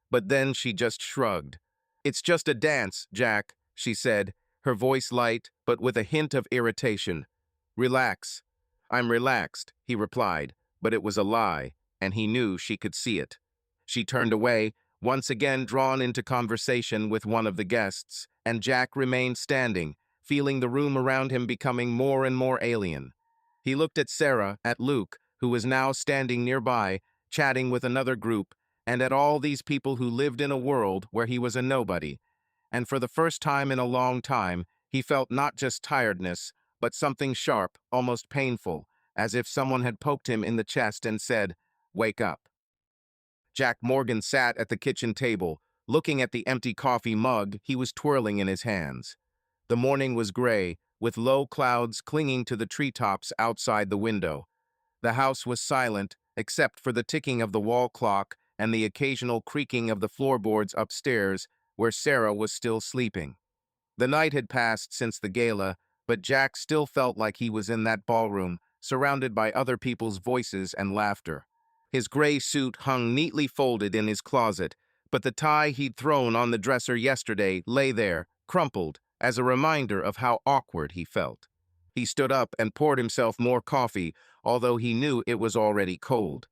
But then she just shrugged. "It's just a dance, Jack," she said, her voice light but with a hint of irritation. "Relax." "I'm relaxed," he replied, but it was a lie, and he knew she could see it. She turned away, once again drawn into conversation with one of the guests, and Jack remained standing, feeling the room around him becoming more and more alien. He looked at Sarah, at Luke, who was now standing nearby, chatting with another group, and at all these people who lived in a world where he was a nobody. And for the first time in a long time, he felt not just tiredness, but something sharp, almost painful, as if someone had poked him in the chest and said, "Wake up." Jack Morgan sat at the kitchen table, looking at the empty coffee mug he was twirling in his hands. The morning was gray, with low clouds clinging to the treetops outside the window. The house was silent, except for the ticking of the wall clock and the occasional creaking of the floorboards upstairs, where Sarah was still sleeping. The night had passed since the gala, but Jack still felt like he was in that ballroom, surrounded by other people's voices and laughter. His gray suit hung neatly folded in his closet, but the tie he'd thrown on the dresser yesterday lay there, crumpled, as a reminder of how awkward he felt. He stood up and poured himself more coffee, although he knew it was already cold.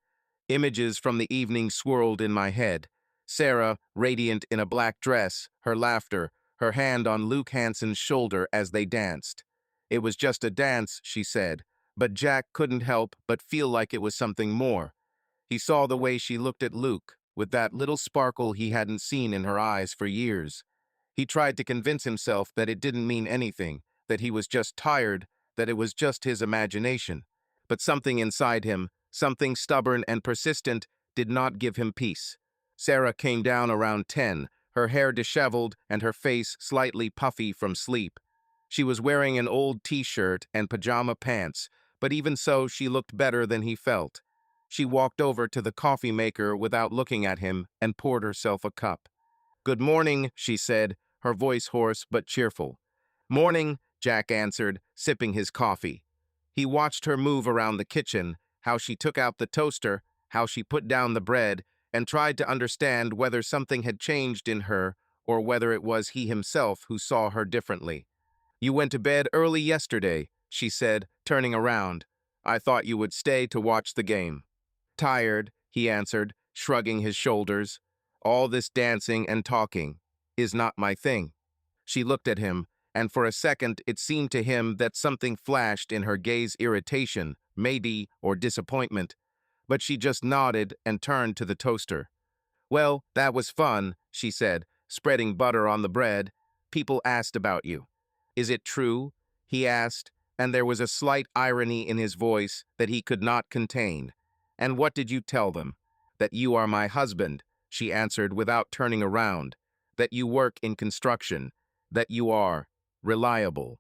Images from the evening swirled in my head. Sarah, radiant in a black dress, her laughter, her hand on Luke Hanson's shoulder as they danced. It was just a dance, she said, but Jack couldn't help but feel like it was something more. He saw the way she looked at Luke, with that little sparkle he hadn't seen in her eyes for years. He tried to convince himself that it didn't mean anything, that he was just tired, that it was just his imagination. But something inside him, something stubborn and persistent, did not give him peace. Sarah came down around 10, her hair disheveled and her face slightly puffy from sleep. She was wearing an old t-shirt and pajama pants, but even so she looked better than he felt. She walked over to the coffee maker without looking at him and poured herself a cup. "Good morning," she said, her voice hoarse but cheerful. "Morning," Jack answered, sipping his coffee. He watched her move around the kitchen, how she took out the toaster, how she put down the bread, and tried to understand whether something had changed in her or whether it was he himself who saw her differently. "You went to bed early yesterday," she said, turning around. "I thought you would stay to watch the game." "Tired," he answered, shrugging his shoulders. "All this dancing and talking is not my thing." She looked at him, and for a second it seemed to him that something flashed in her gaze, irritation, maybe, or disappointment. But she just nodded and turned to the toaster. "Well, that was fun," she said, spreading butter on the bread. "People asked about you." "Is it true?" he asked, and there was a slight irony in his voice that he could not contain. "And what did you tell them?" "That you are my husband," she answered without turning around. "That you work in construction. That you are reliable."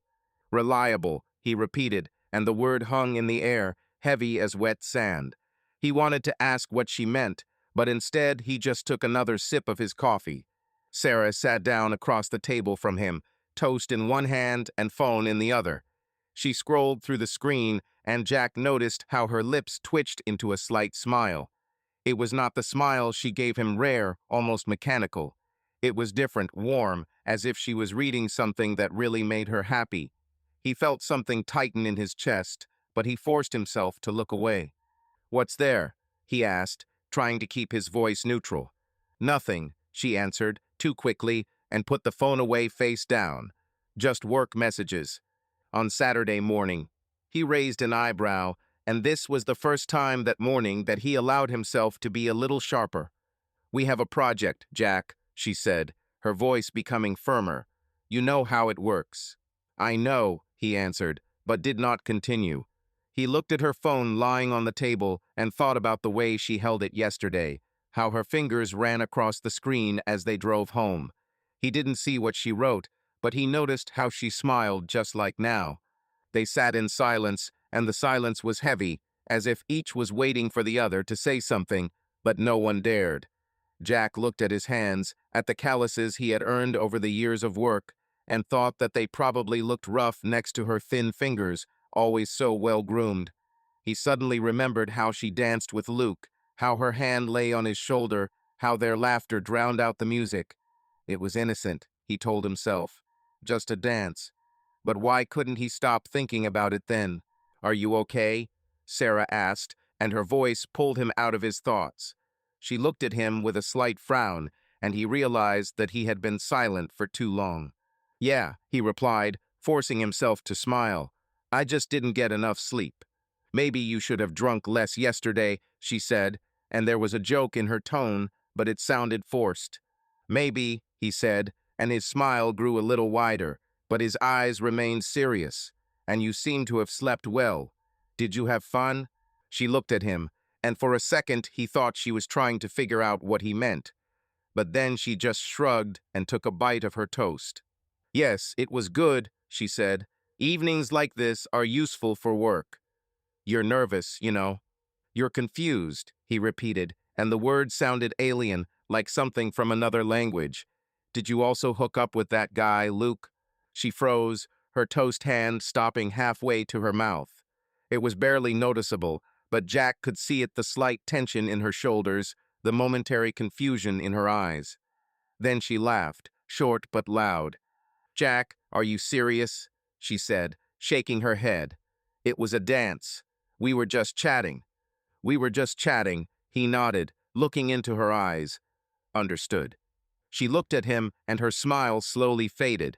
"Reliable," he repeated, and the word hung in the air, heavy as wet sand. He wanted to ask what she meant, but instead he just took another sip of his coffee. Sarah sat down across the table from him, toast in one hand and phone in the other. She scrolled through the screen, and Jack noticed how her lips twitched into a slight smile. It was not the smile she gave him, rare, almost mechanical. It was different, warm, as if she was reading something that really made her happy. He felt something tighten in his chest, but he forced himself to look away. "What's there?" he asked, trying to keep his voice neutral. "Nothing," she answered, too quickly, and put the phone away face down. "Just work messages." On Saturday morning. He raised an eyebrow, and this was the first time that morning that he allowed himself to be a little sharper. "We have a project, Jack," she said, her voice becoming firmer. "You know how it works." "I know," he answered, but did not continue. He looked at her phone lying on the table and thought about the way she held it yesterday, how her fingers ran across the screen as they drove home. He didn't see what she wrote, but he noticed how she smiled just like now. They sat in silence, and the silence was heavy, as if each was waiting for the other to say something, but no one dared. Jack looked at his hands, at the calluses he had earned over the years of work, and thought that they probably looked rough next to her thin fingers, always so well-groomed. He suddenly remembered how she danced with Luke, how her hand lay on his shoulder, how their laughter drowned out the music. It was innocent, he told himself. Just a dance. But why couldn't he stop thinking about it then? "Are you okay?" Sarah asked, and her voice pulled him out of his thoughts. She looked at him with a slight frown, and he realized that he had been silent for too long. "Yeah," he replied, forcing himself to smile. "I just didn't get enough sleep." "Maybe you should have drunk less yesterday," she said, and there was a joke in her tone, but it sounded forced. Maybe, he said, and his smile grew a little wider, but his eyes remained serious. And you seem to have slept well. Did you have fun? She looked at him, and for a second he thought she was trying to figure out what he meant. But then she just shrugged and took a bite of her toast. Yes, it was good, she said. Evenings like this are useful for work. You're nervous, you know. You're confused, he repeated, and the word sounded alien, like something from another language. Did you also hook up with that guy, Luke? She froze, her toast hand stopping halfway to her mouth. It was barely noticeable, but Jack could see it, the slight tension in her shoulders, the momentary confusion in her eyes. Then she laughed, short but loud. Jack, are you serious? She said, shaking her head. It was a dance. We were just chatting. We were just chatting, he nodded, looking into her eyes. Understood. She looked at him, and her smile slowly faded.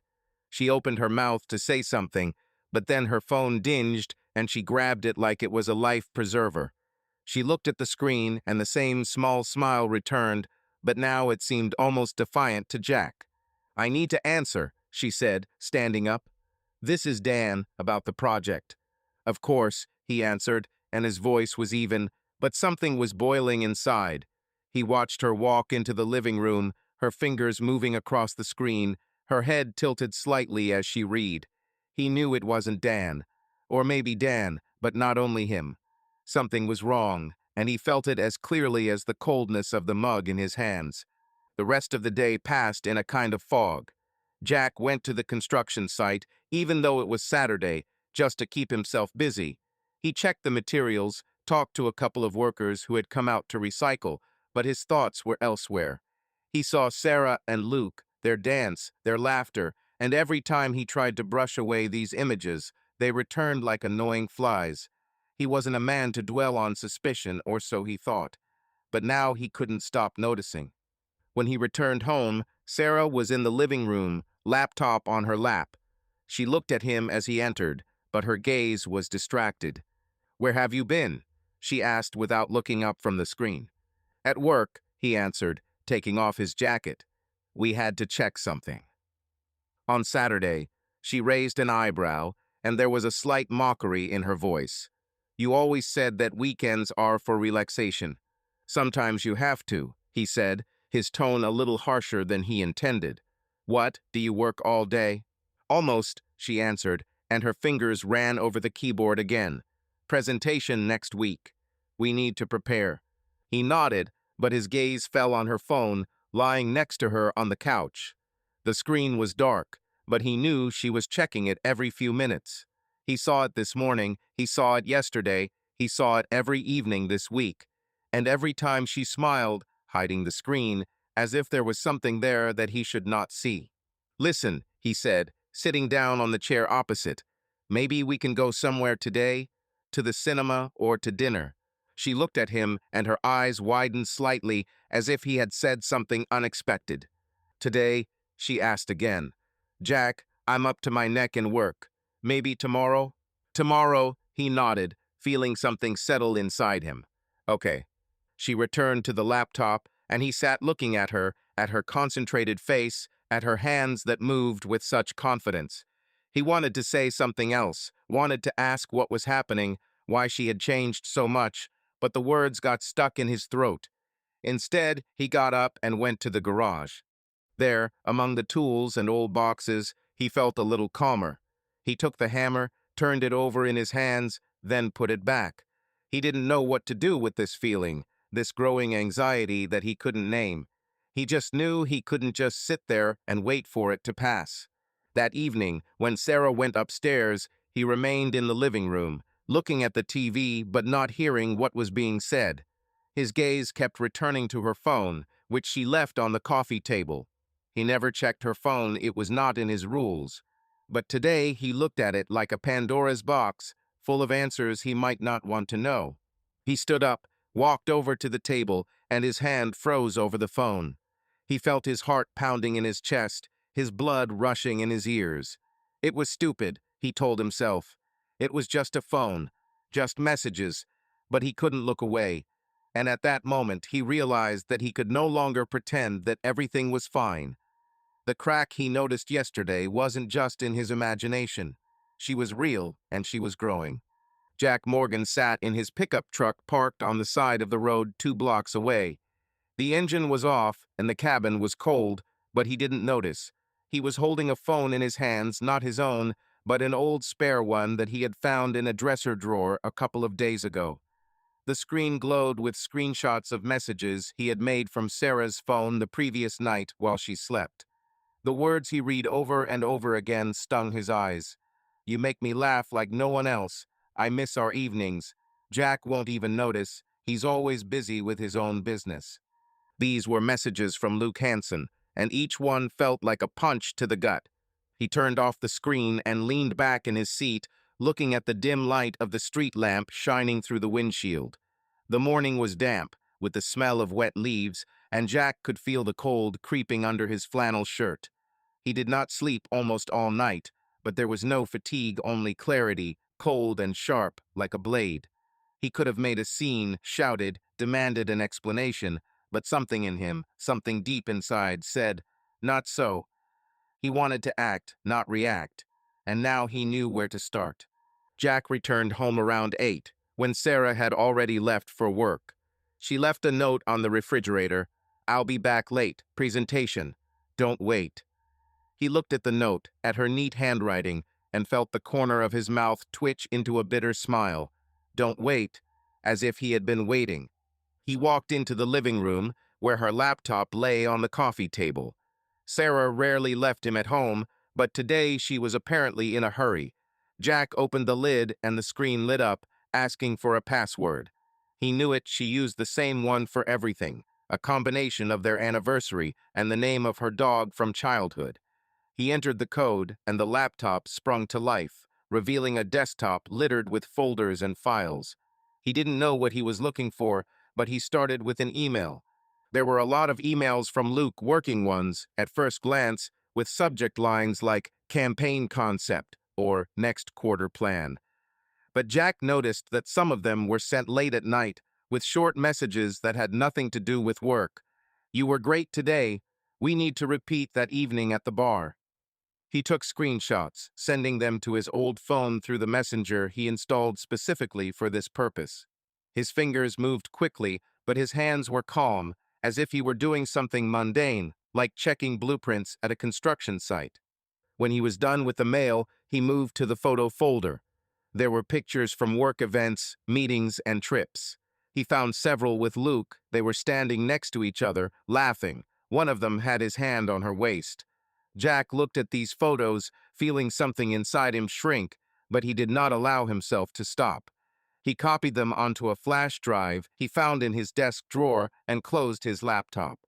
She opened her mouth to say something, but then her phone dinged, and she grabbed it like it was a life preserver. She looked at the screen, and the same small smile returned, but now it seemed almost defiant to Jack. I need to answer, she said, standing up. This is Dan, about the project. Of course, he answered, and his voice was even, but something was boiling inside. He watched her walk into the living room, her fingers moving across the screen, her head tilted slightly as she read. He knew it wasn't Dan. Or maybe Dan, but not only him. Something was wrong, and he felt it as clearly as the coldness of the mug in his hands. The rest of the day passed in a kind of fog. Jack went to the construction site, even though it was Saturday, just to keep himself busy. He checked the materials, talked to a couple of workers who had come out to recycle, but his thoughts were elsewhere. He saw Sarah and Luke, their dance, their laughter, and every time he tried to brush away these images, they returned like annoying flies. He wasn't a man to dwell on suspicion, or so he thought. But now he couldn't stop noticing. When he returned home, Sarah was in the living room, laptop on her lap. She looked at him as he entered, but her gaze was distracted. Where have you been? She asked without looking up from the screen. At work, he answered, taking off his jacket. We had to check something. On Saturday, she raised an eyebrow, and there was a slight mockery in her voice. You always said that weekends are for relaxation. Sometimes you have to, he said, his tone a little harsher than he intended. What, do you work all day? Almost, she answered, and her fingers ran over the keyboard again. Presentation next week. We need to prepare. He nodded, but his gaze fell on her phone, lying next to her on the couch. The screen was dark, but he knew she was checking it every few minutes. He saw it this morning, he saw it yesterday, he saw it every evening this week. And every time she smiled, hiding the screen, as if there was something there that he should not see. Listen, he said, sitting down on the chair opposite. Maybe we can go somewhere today? To the cinema or to dinner? She looked at him, and her eyes widened slightly, as if he had said something unexpected. Today, she asked again. Jack, I'm up to my neck in work. Maybe tomorrow? Tomorrow, he nodded, feeling something settle inside him. Okay. She returned to the laptop, and he sat looking at her concentrated face, at her hands that moved with such confidence. He wanted to say something else, wanted to ask what was happening, why she had changed so much, but the words got stuck in his throat. Instead, he got up and went to the garage. There, among the tools and old boxes, he felt a little calmer. He took the hammer, turned it over in his hands, then put it back. He didn't know what to do with this feeling, this growing anxiety that he couldn't name. He just knew he couldn't just sit there and wait for it to pass. That evening, when Sarah went upstairs, he remained in the living room, looking at the TV but not hearing what was being said. His gaze kept returning to her phone, which she left on the coffee table. He never checked her phone, it was not in his rules. But today he looked at it like a Pandora's box, full of answers he might not want to know. He stood up, walked over to the table, and his hand froze over the phone. He felt his heart pounding in his chest, his blood rushing in his ears. It was stupid, he told himself. It was just a phone, just messages, but he couldn't look away. and at that moment he realized that he could no longer pretend that everything was fine. The crack he noticed yesterday wasn't just in his imagination. She was real, and she was growing. Jack Morgan sat in his pickup truck parked on the side of the road 2 blocks away. The engine was off, and the cabin was cold, but he didn't notice. He was holding a phone in his hands, not his own, but an old spare one that he had found in a dresser drawer a couple of days ago. The screen glowed with screenshots of messages he had made from Sarah's phone the previous night while she slept. The words he read over and over again stung his eyes. "You make me laugh like no one else. I miss our evenings. Jack won't even notice. He's always busy with his own business." These were messages from Luke Hansen, and each one felt like a punch to the gut. He turned off the screen and leaned back in his seat, looking at the dim light of the street lamp shining through the windshield. The morning was damp, with the smell of wet leaves, and Jack could feel the cold creeping under his flannel shirt. He did not sleep almost all night, but there was no fatigue, only clarity, cold and sharp, like a blade. He could have made a scene, shouted, demanded an explanation, but something in him, something deep inside, said, not so. He wanted to act, not react, and now he knew where to start. Jack returned home around 8, when Sarah had already left for work. She left a note on the refrigerator, "I'll be back late, presentation. Don't wait." He looked at the note, at her neat handwriting, and felt the corner of his mouth twitch into a bitter smile. Don't wait, as if he had been waiting. He walked into the living room, where her laptop lay on the coffee table. Sarah rarely left him at home, but today she was apparently in a hurry. Jack opened the lid and the screen lit up, asking for a password. He knew it. She used the same one for everything, a combination of their anniversary and the name of her dog from childhood. He entered the code, and the laptop sprung to life, revealing a desktop littered with folders and files. He didn't know what he was looking for, but he started with an email. There were a lot of emails from Luke, working ones, at first glance, with subject lines like campaign concept or next quarter plan. But Jack noticed that some of them were sent late at night, with short messages that had nothing to do with work. "You were great today. We need to repeat that evening at the bar." He took screenshots, sending them to his old phone through the messenger he installed specifically for this purpose. His fingers moved quickly, but his hands were calm, as if he were doing something mundane, like checking blueprints at a construction site. When he was done with the mail, he moved to the photo folder. There were pictures from work events, meetings, and trips. He found several with Luke. They were standing next to each other, laughing. One of them had his hand on her waist. Jack looked at these photos, feeling something inside him shrink, but he did not allow himself to stop. He copied them onto a flash drive he found in his desk drawer and closed his laptop.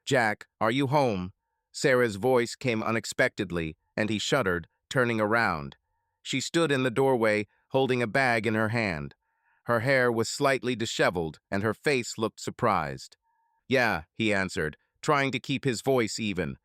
"Jack, are you home?" Sarah's voice came unexpectedly, and he shuddered, turning around. She stood in the doorway, holding a bag in her hand. Her hair was slightly disheveled, and her face looked surprised. "Yeah," he answered, trying to keep his voice even.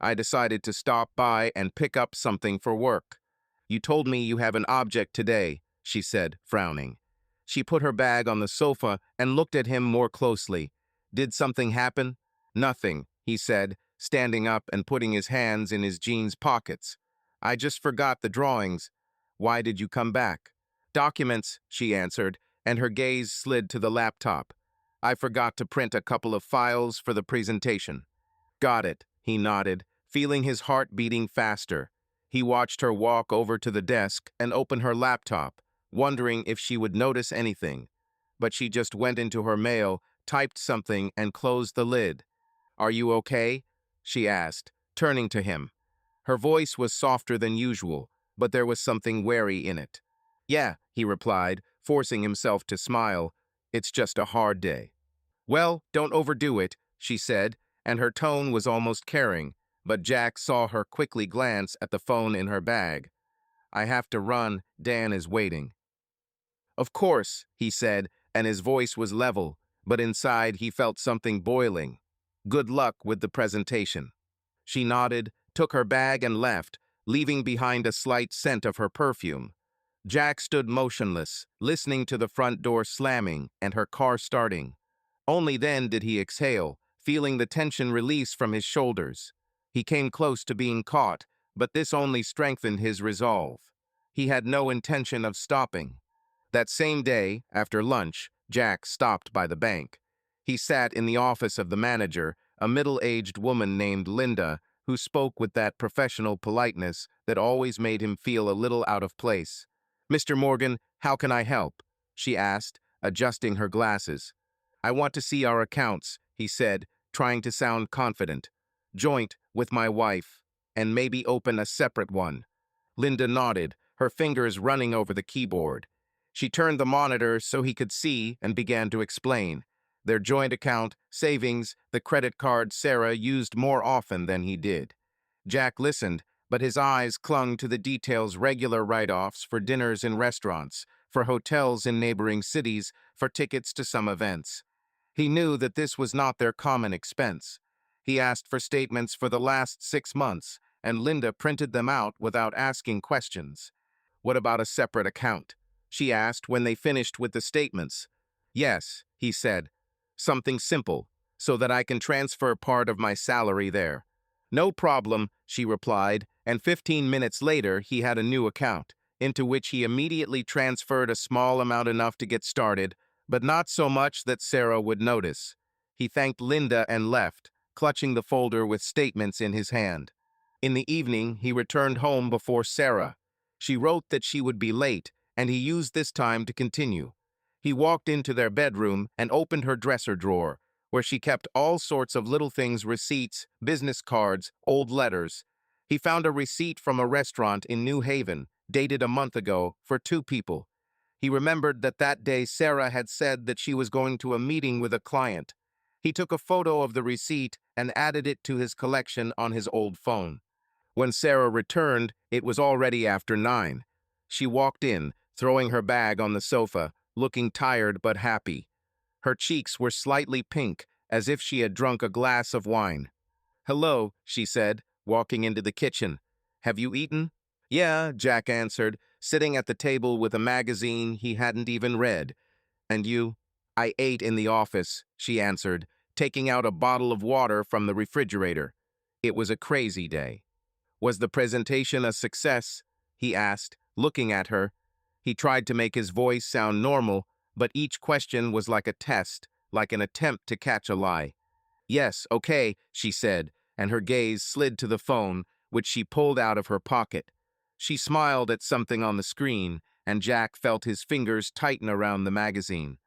"I decided to stop by and pick up something for work." "You told me you have an object today," she said, frowning. She put her bag on the sofa and looked at him more closely. "Did something happen?" "Nothing," he said, standing up and putting his hands in his jeans pockets. "I just forgot the drawings." "Why did you come back?" "Documents," she answered, and her gaze slid to the laptop. "I forgot to print a couple of files for the presentation." "Got it," he nodded, feeling his heart beating faster. He watched her walk over to the desk and open her laptop, wondering if she would notice anything. But she just went into her mail, typed something, and closed the lid. "Are you okay?" she asked, turning to him. Her voice was softer than usual, but there was something wary in it. "Yeah," he replied, forcing himself to smile. "It's just a hard day." "Well, don't overdo it," she said, and her tone was almost caring, but Jack saw her quickly glance at the phone in her bag. "I have to run. Dan is waiting." "Of course," he said, and his voice was level, but inside he felt something boiling. "Good luck with the presentation." She nodded, took her bag and left, leaving behind a slight scent of her perfume. Jack stood motionless, listening to the front door slamming and her car starting. Only then did he exhale, feeling the tension release from his shoulders. He came close to being caught, but this only strengthened his resolve. He had no intention of stopping. That same day, after lunch, Jack stopped by the bank. He sat in the office of the manager, a middle-aged woman named Linda, who spoke with that professional politeness that always made him feel a little out of place. "Mr. Morgan, how can I help?" she asked, adjusting her glasses. "I want to see our accounts," he said, trying to sound confident. "Joint with my wife, and maybe open a separate one." Linda nodded, her fingers running over the keyboard. She turned the monitor so he could see and began to explain. Their joint account, savings, the credit card Sarah used more often than he did. Jack listened, but his eyes clung to the details: regular write-offs for dinners in restaurants, for hotels in neighboring cities, for tickets to some events. He knew that this was not their common expense. He asked for statements for the last 6 months, and Linda printed them out without asking questions. "What about a separate account?" she asked when they finished with the statements. "Yes," he said. "Something simple, so that I can transfer part of my salary there." "No problem," she replied, and 15 minutes later he had a new account, into which he immediately transferred a small amount, enough to get started, but not so much that Sarah would notice. He thanked Linda and left, clutching the folder with statements in his hand. In the evening, he returned home before Sarah. She wrote that she would be late, and he used this time to continue. He walked into their bedroom and opened her dresser drawer, where she kept all sorts of little things: receipts, business cards, old letters. He found a receipt from a restaurant in New Haven, dated a month ago, for 2 people. He remembered that that day Sarah had said that she was going to a meeting with a client. He took a photo of the receipt and added it to his collection on his old phone. When Sarah returned, it was already after 9. She walked in, throwing her bag on the sofa, looking tired but happy. Her cheeks were slightly pink, as if she had drunk a glass of wine. "Hello," she said, walking into the kitchen. "Have you eaten?" "Yeah," Jack answered, sitting at the table with a magazine he hadn't even read. "And you?" "I ate in the office," she answered, taking out a bottle of water from the refrigerator. It was a crazy day. "Was the presentation a success?" he asked, looking at her. He tried to make his voice sound normal, but each question was like a test, like an attempt to catch a lie. "Yes, okay," she said, and her gaze slid to the phone, which she pulled out of her pocket. She smiled at something on the screen, and Jack felt his fingers tighten around the magazine.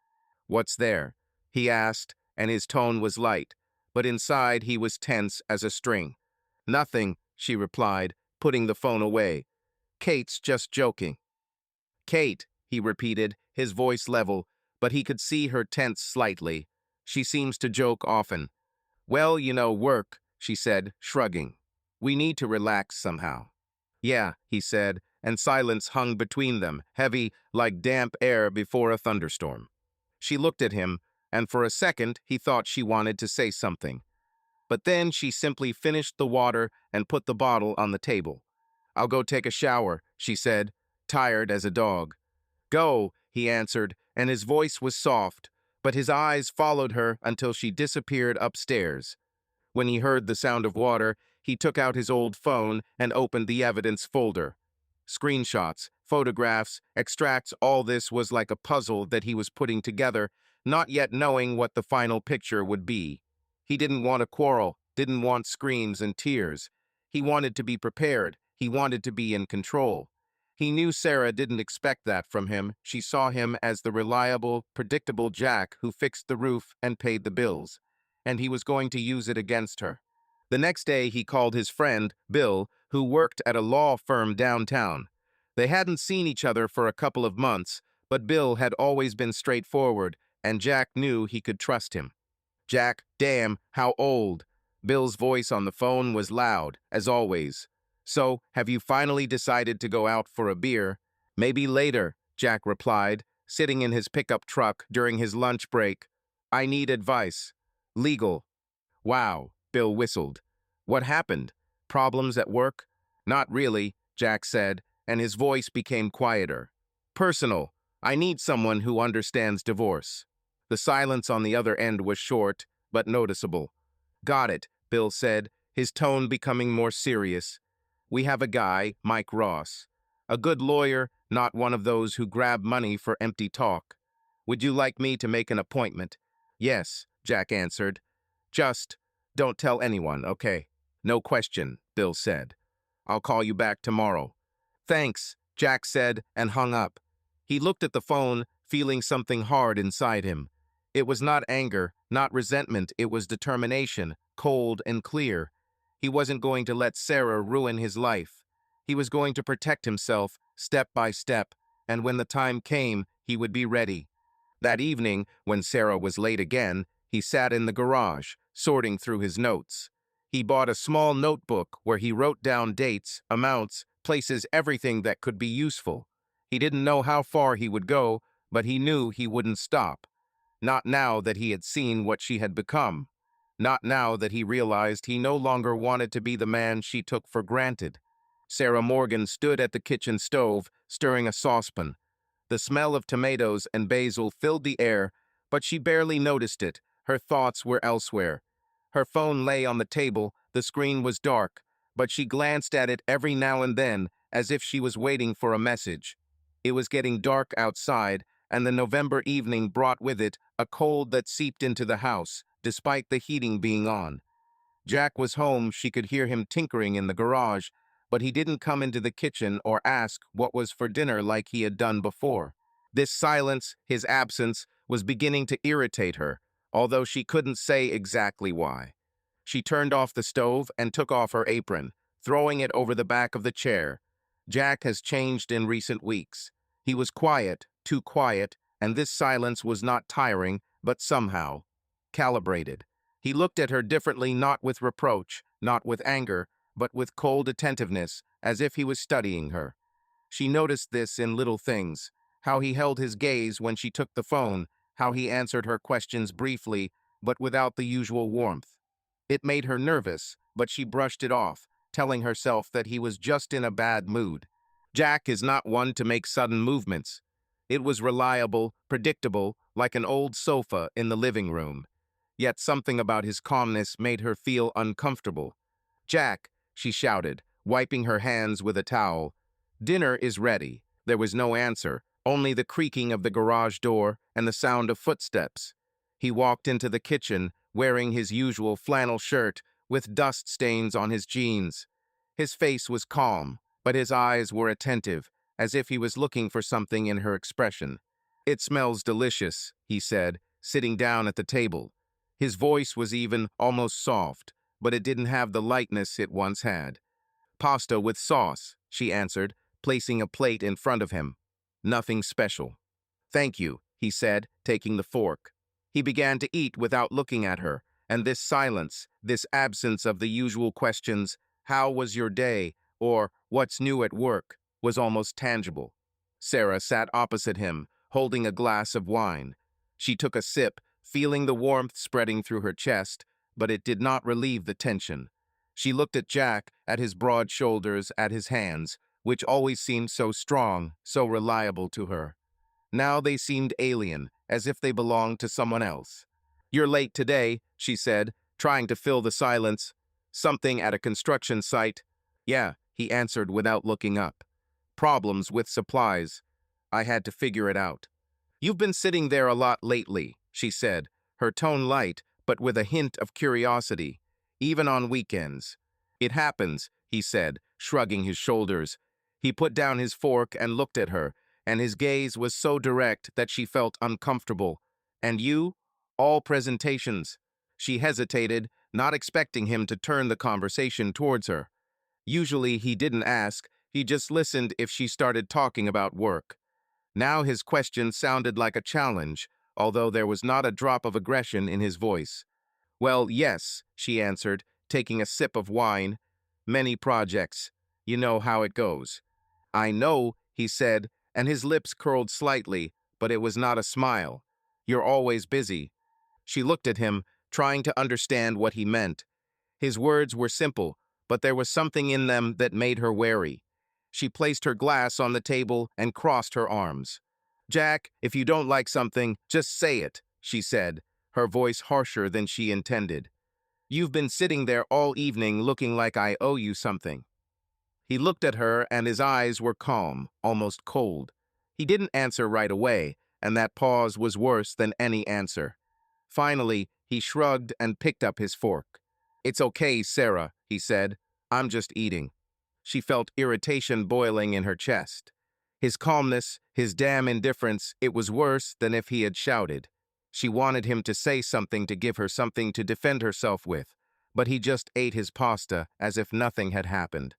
"What's there?" he asked, and his tone was light, but inside he was tense as a string. "Nothing," she replied, putting the phone away. "Kate's just joking." "Kate," he repeated, his voice level, but he could see her tense slightly. "She seems to joke often." "Well, work," she said, shrugging. "We need to relax somehow." "Yeah," he said, and silence hung between them, heavy like damp air before a thunderstorm. She looked at him, and for a second he thought she wanted to say something. But then she simply finished the water and put the bottle on the table. "I'll go take a shower," she said, tired as a dog. "Go," he answered, and his voice was soft, but his eyes followed her until she disappeared upstairs. When he heard the sound of water, he took out his old phone and opened the evidence folder. Screenshots, photographs, extracts, all this was like a puzzle that he was putting together, not yet knowing what the final picture would be. He didn't want a quarrel, didn't want screams and tears. He wanted to be prepared. He wanted to be in control. He knew Sarah didn't expect that from him. She saw him as the reliable, predictable Jack who fixed the roof and paid the bills, and he was going to use it against her. The next day he called his friend, Bill, who worked at a law firm downtown. They hadn't seen each other for a couple of months, but Bill had always been straightforward, and Jack knew he could trust him. "Jack, damn, how old?" Bill's voice on the phone was loud, as always. "So, have you finally decided to go out for a beer?" "Maybe later," Jack replied, sitting in his pickup truck during his lunch break. "I need advice." "Legal." "Wow," Bill whistled. "What happened? Problems at work?" "Not really," Jack said, and his voice became quieter. "Personal. I need someone who understands divorce." The silence on the other end was short, but noticeable. "Got it," Bill said, his tone becoming more serious. "We have a guy, Mike Ross. A good lawyer, not one of those who grab money for empty talk. Would you like me to make an appointment?" "Yes," Jack answered. "Just don't tell anyone, okay?" "No question," Bill said. "I'll call you back tomorrow." "Thanks," Jack said and hung up. He looked at the phone, feeling something hard inside him. It was not anger, not resentment, it was determination, cold and clear. He wasn't going to let Sarah ruin his life. He was going to protect himself, step by step, and when the time came, he would be ready. That evening, when Sarah was late again, he sat in the garage, sorting through his notes. He bought a small notebook where he wrote down dates, amounts, places, everything that could be useful. He didn't know how far he would go, but he knew he wouldn't stop. Not now that he had seen what she had become. Not now that he realized he no longer wanted to be the man she took for granted. Sarah Morgan stood at the kitchen stove, stirring a saucepan. The smell of tomatoes and basil filled the air, but she barely noticed it. Her thoughts were elsewhere. Her phone lay on the table, the screen was dark, but she glanced at it every now and then, as if she was waiting for a message. It was getting dark outside, and the November evening brought with it a cold that seeped into the house, despite the heating being on. Jack was home, she could hear him tinkering in the garage, but he didn't come into the kitchen or ask what was for dinner like he had done before. This silence, his absence, was beginning to irritate her, although she couldn't say exactly why. She turned off the stove and took off her apron, throwing it over the back of the chair. Jack has changed in recent weeks. He was quiet, too quiet, and this silence was not tiring, but somehow calibrated. He looked at her differently, not with reproach, not with anger, but with cold attentiveness, as if he was studying her. She noticed this in little things, how he held his gaze when she took the phone, how he answered her questions briefly, but without the usual warmth. It made her nervous, but she brushed it off, telling herself that he was just in a bad mood. Jack is not one to make sudden movements. It was reliable, predictable, like an old sofa in the living room. Yet something about his calmness made her feel uncomfortable. "Jack," she shouted, wiping her hands with a towel. "Dinner is ready." There was no answer, only the creaking of the garage door and the sound of footsteps. He walked into the kitchen, wearing his usual flannel shirt, with dust stains on his jeans. His face was calm, but his eyes were attentive, as if he was looking for something in her expression. "It smells delicious," he said, sitting down at the table. His voice was even, almost soft, but it didn't have the lightness it once had. "Pasta with sauce," she answered, placing a plate in front of him. "Nothing special." "Thank you," he said, taking the fork. He began to eat without looking at her, and this silence, this absence of the usual questions, "How was your day?" or "What's new at work?" was almost tangible. Sarah sat opposite him, holding a glass of wine. She took a sip, feeling the warmth spreading through her chest, but it did not relieve the tension. She looked at Jack, at his broad shoulders, at his hands, which always seemed so strong, so reliable to her. Now they seemed alien, as if they belonged to someone else. "You're late today," she said, trying to fill the silence. "Something at a construction site." "Yeah," he answered without looking up. "Problems with supplies. I had to figure it out." "You've been sitting there a lot lately," she said, her tone light, but with a hint of curiosity, "even on weekends." "It happens," he said, shrugging his shoulders. He put down his fork and looked at her, and his gaze was so direct that she felt uncomfortable. "And you? All presentations." She hesitated, not expecting him to turn the conversation towards her. Usually he didn't ask, he just listened if she started talking about work. Now his question sounded like a challenge, although there was not a drop of aggression in his voice. "Well, yes," she answered, taking a sip of wine. "Many projects. You know how it goes." "I know," he said, and his lips curled slightly, but it was not a smile. "You're always busy." She looked at him, trying to understand what he meant. His words were simple, but there was something in them that made her wary. She placed her glass on the table and crossed her arms. "Jack, if you don't like something, just say it," she said, her voice harsher than she intended. You've been sitting there all evening looking like I owe you something. He looked at her and his eyes were calm, almost cold. He didn't answer right away, and that pause was worse than any answer. Finally, he shrugged and picked up his fork. It's okay, Sarah, he said. I'm just eating. She felt irritation boiling in her chest. His calmness, his damn indifference, it was worse than if he had shouted. She wanted him to say something to give her something to defend herself with, but he just ate his pasta as if nothing had happened.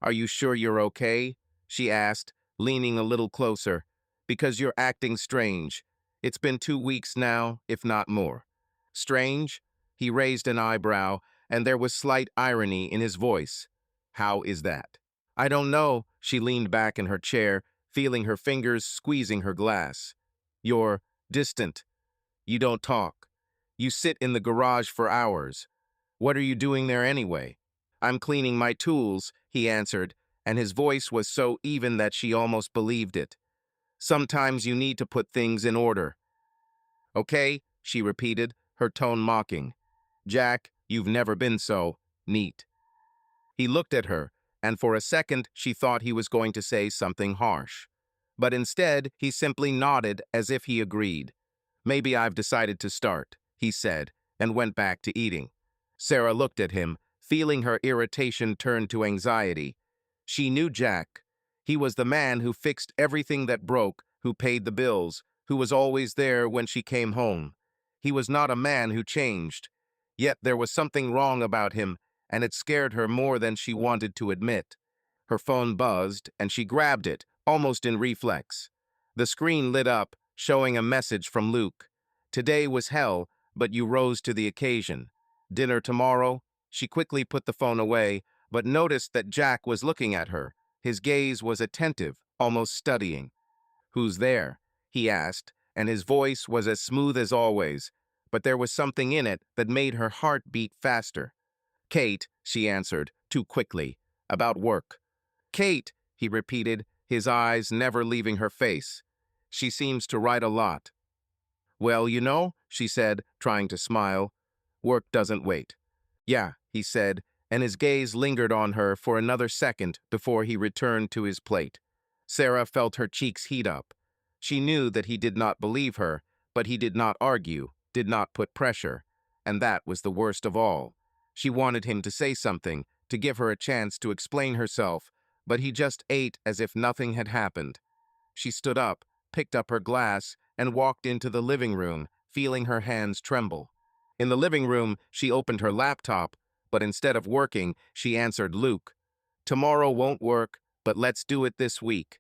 Are you sure you're okay? She asked, leaning a little closer. Because you're acting strange. It's been 2 weeks now, if not more. Strange? He raised an eyebrow, and there was slight irony in his voice. How is that? I don't know, she leaned back in her chair, feeling her fingers squeezing her glass. You're distant. You don't talk. You sit in the garage for hours. What are you doing there anyway? I'm cleaning my tools, he answered, and his voice was so even that she almost believed it. Sometimes you need to put things in order. Okay, she repeated, her tone mocking. Jack, you've never been so neat. He looked at her, and for a second she thought he was going to say something harsh. But instead, he simply nodded as if he agreed. Maybe I've decided to start, he said, and went back to eating. Sarah looked at him, feeling her irritation turn to anxiety. She knew Jack. He was the man who fixed everything that broke, who paid the bills, who was always there when she came home. He was not a man who changed. Yet there was something wrong about him, and it scared her more than she wanted to admit. Her phone buzzed, and she grabbed it, almost in reflex. The screen lit up, showing a message from Luke. Today was hell, but you rose to the occasion. Dinner tomorrow? She quickly put the phone away, but noticed that Jack was looking at her. His gaze was attentive, almost studying. Who's there? He asked, and his voice was as smooth as always, but there was something in it that made her heart beat faster. Kate, she answered, too quickly. About work. Kate, he repeated, his eyes never leaving her face. She seems to write a lot. Well, you know, she said, trying to smile. Work doesn't wait. Yeah, he said, and his gaze lingered on her for another second before he returned to his plate. Sarah felt her cheeks heat up. She knew that he did not believe her, but he did not argue, did not put pressure, and that was the worst of all. She wanted him to say something, to give her a chance to explain herself, but he just ate as if nothing had happened. She stood up, picked up her glass, and walked into the living room, feeling her hands tremble. In the living room, she opened her laptop, but instead of working, she answered Luke. Tomorrow won't work, but let's do it this week.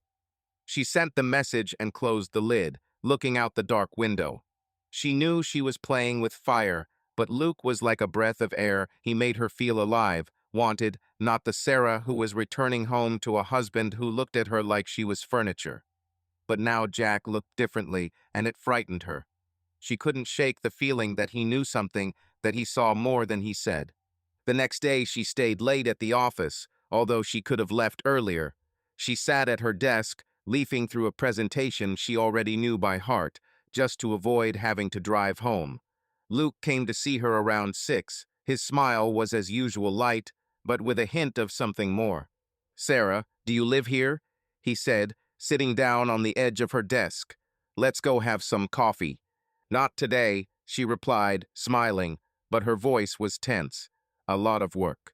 She sent the message and closed the lid, looking out the dark window. She knew she was playing with fire, but Luke was like a breath of air. He made her feel alive, wanted, not the Sarah who was returning home to a husband who looked at her like she was furniture. But now Jack looked differently, and it frightened her. She couldn't shake the feeling that he knew something, that he saw more than he said. The next day she stayed late at the office, although she could have left earlier. She sat at her desk, leafing through a presentation she already knew by heart, just to avoid having to drive home. Luke came to see her around 6. His smile was as usual light, but with a hint of something more. Sarah, do you live here? He said, sitting down on the edge of her desk. Let's go have some coffee. Not today, she replied, smiling, but her voice was tense. A lot of work.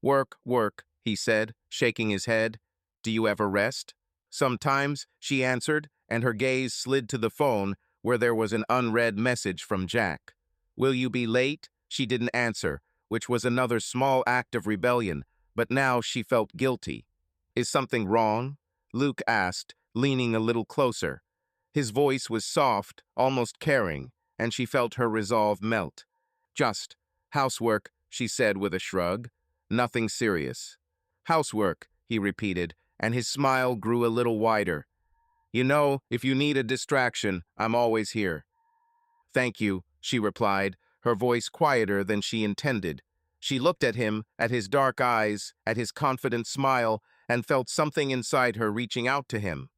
Work, he said, shaking his head. Do you ever rest? Sometimes, she answered, and her gaze slid to the phone, where there was an unread message from Jack. Will you be late? She didn't answer, which was another small act of rebellion, but now she felt guilty. Is something wrong? Luke asked, leaning a little closer. His voice was soft, almost caring, and she felt her resolve melt. Just housework, she said with a shrug. Nothing serious. Housework, he repeated, and his smile grew a little wider. You know, if you need a distraction, I'm always here. Thank you, she replied, her voice quieter than she intended. She looked at him, at his dark eyes, at his confident smile, and felt something inside her reaching out to him.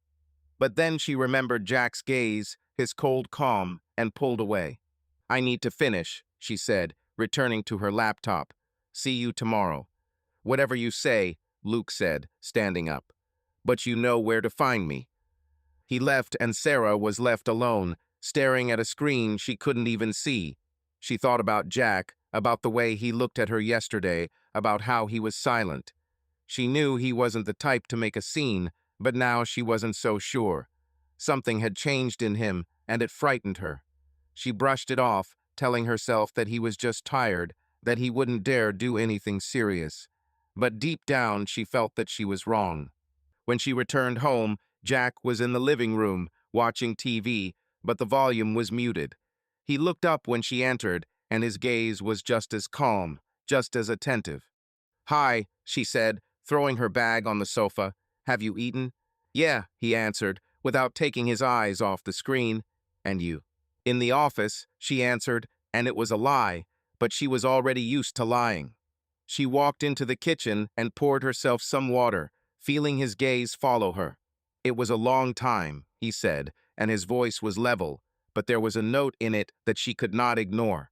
But then she remembered Jack's gaze, his cold calm, and pulled away. I need to finish, she said, returning to her laptop. See you tomorrow. Whatever you say, Luke said, standing up. But you know where to find me. He left and Sarah was left alone, staring at a screen she couldn't even see. She thought about Jack, about the way he looked at her yesterday, about how he was silent. She knew he wasn't the type to make a scene, but now she wasn't so sure. Something had changed in him, and it frightened her. She brushed it off, telling herself that he was just tired, that he wouldn't dare do anything serious. But deep down, she felt that she was wrong. When she returned home, Jack was in the living room, watching TV, but the volume was muted. He looked up when she entered, and his gaze was just as calm, just as attentive. Hi, she said, throwing her bag on the sofa. Have you eaten? Yeah, he answered, without taking his eyes off the screen. And you? In the office, she answered, and it was a lie, but she was already used to lying. She walked into the kitchen and poured herself some water, feeling his gaze follow her. It was a long time, he said, and his voice was level, but there was a note in it that she could not ignore.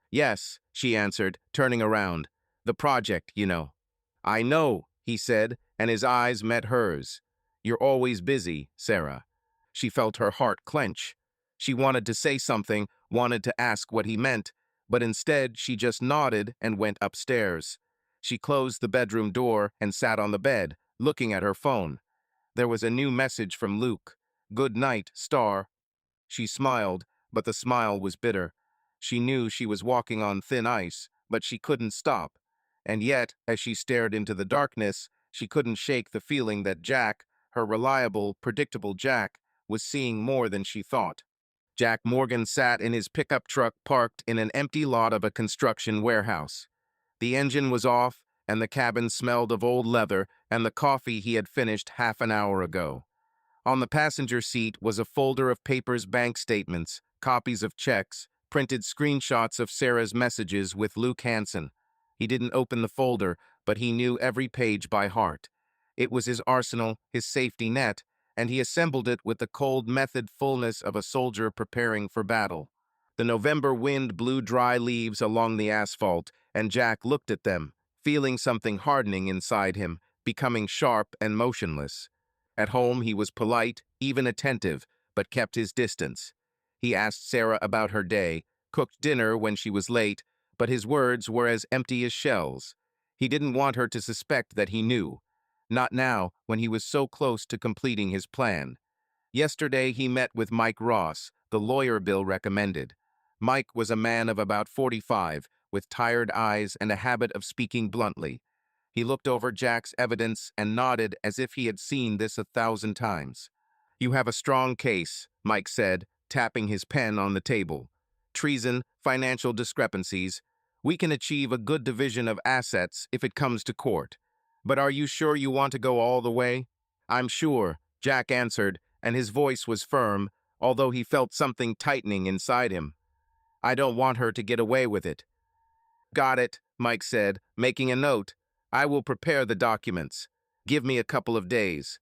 Yes, she answered, turning around. The project, you know. I know, he said, and his eyes met hers. You're always busy, Sarah. She felt her heart clench. She wanted to say something, wanted to ask what he meant, but instead she just nodded and went upstairs. She closed the bedroom door and sat on the bed, looking at her phone. There was a new message from Luke. Good night, star. She smiled, but the smile was bitter. She knew she was walking on thin ice, but she couldn't stop. And yet, as she stared into the darkness, she couldn't shake the feeling that Jack, her reliable, predictable Jack, was seeing more than she thought. Jack Morgan sat in his pickup truck parked in an empty lot of a construction warehouse. The engine was off, and the cabin smelled of old leather and the coffee he had finished half an hour ago. On the passenger seat was a folder of papers, bank statements, copies of checks, printed screenshots of Sarah's messages with Luke Hansen. He didn't open the folder, but he knew every page by heart. It was his arsenal, his safety net, and he assembled it with the cold method fullness of a soldier preparing for battle. The November wind blew dry leaves along the asphalt, and Jack looked at them, feeling something hardening inside him, becoming sharp and motionless. At home, he was polite, even attentive, but kept his distance. He asked Sarah about her day, cooked dinner when she was late, but his words were as empty as shells. He didn't want her to suspect that he knew. Not now, when he was so close to completing his plan. Yesterday, he met with Mike Ross, the lawyer Bill recommended. Mike was a man of about 45, with tired eyes and a habit of speaking bluntly. He looked over Jack's evidence and nodded as if he had seen this 1,000 times. You have a strong case, Mike said, tapping his pen on the table. Treason, financial discrepancies. We can achieve a good division of assets if it comes to court. But are you sure you want to go all the way? I'm sure, Jack answered, and his voice was firm, although he felt something tightening inside him. I don't want her to get away with it. Got it, Mike said, making a note. I will prepare the documents. Give me a couple of days.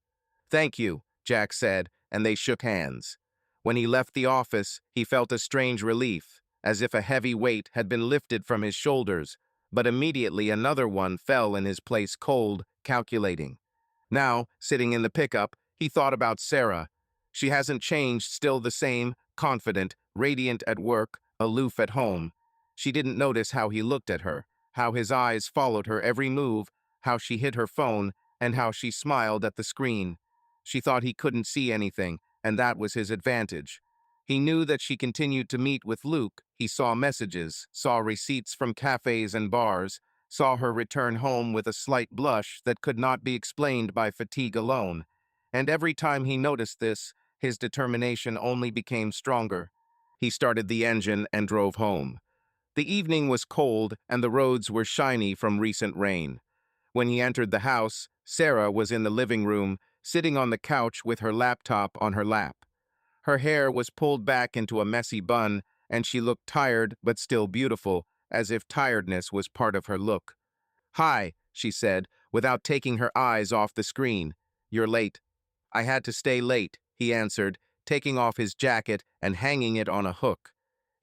Thank you, Jack said, and they shook hands. When he left the office, he felt a strange relief, as if a heavy weight had been lifted from his shoulders, but immediately another one fell in his place, cold, calculating. Now, sitting in the pickup, he thought about Sarah. She hasn't changed, still the same, confident, radiant at work, aloof at home. She didn't notice how he looked at her, how his eyes followed her every move, how she hid her phone, and how she smiled at the screen. She thought he couldn't see anything, and that was his advantage. He knew that she continued to meet with Luke. He saw messages, saw receipts from cafes and bars, saw her return home with a slight blush that could not be explained by fatigue alone. And every time he noticed this, his determination only became stronger. He started the engine and drove home. The evening was cold, and the roads were shiny from recent rain. When he entered the house, Sarah was in the living room, sitting on the couch with her laptop on her lap. Her hair was pulled back into a messy bun, and she looked tired but still beautiful, as if tiredness was part of her look. Hi, she said, without taking her eyes off the screen. You're late. I had to stay late, he answered, taking off his jacket and hanging it on a hook.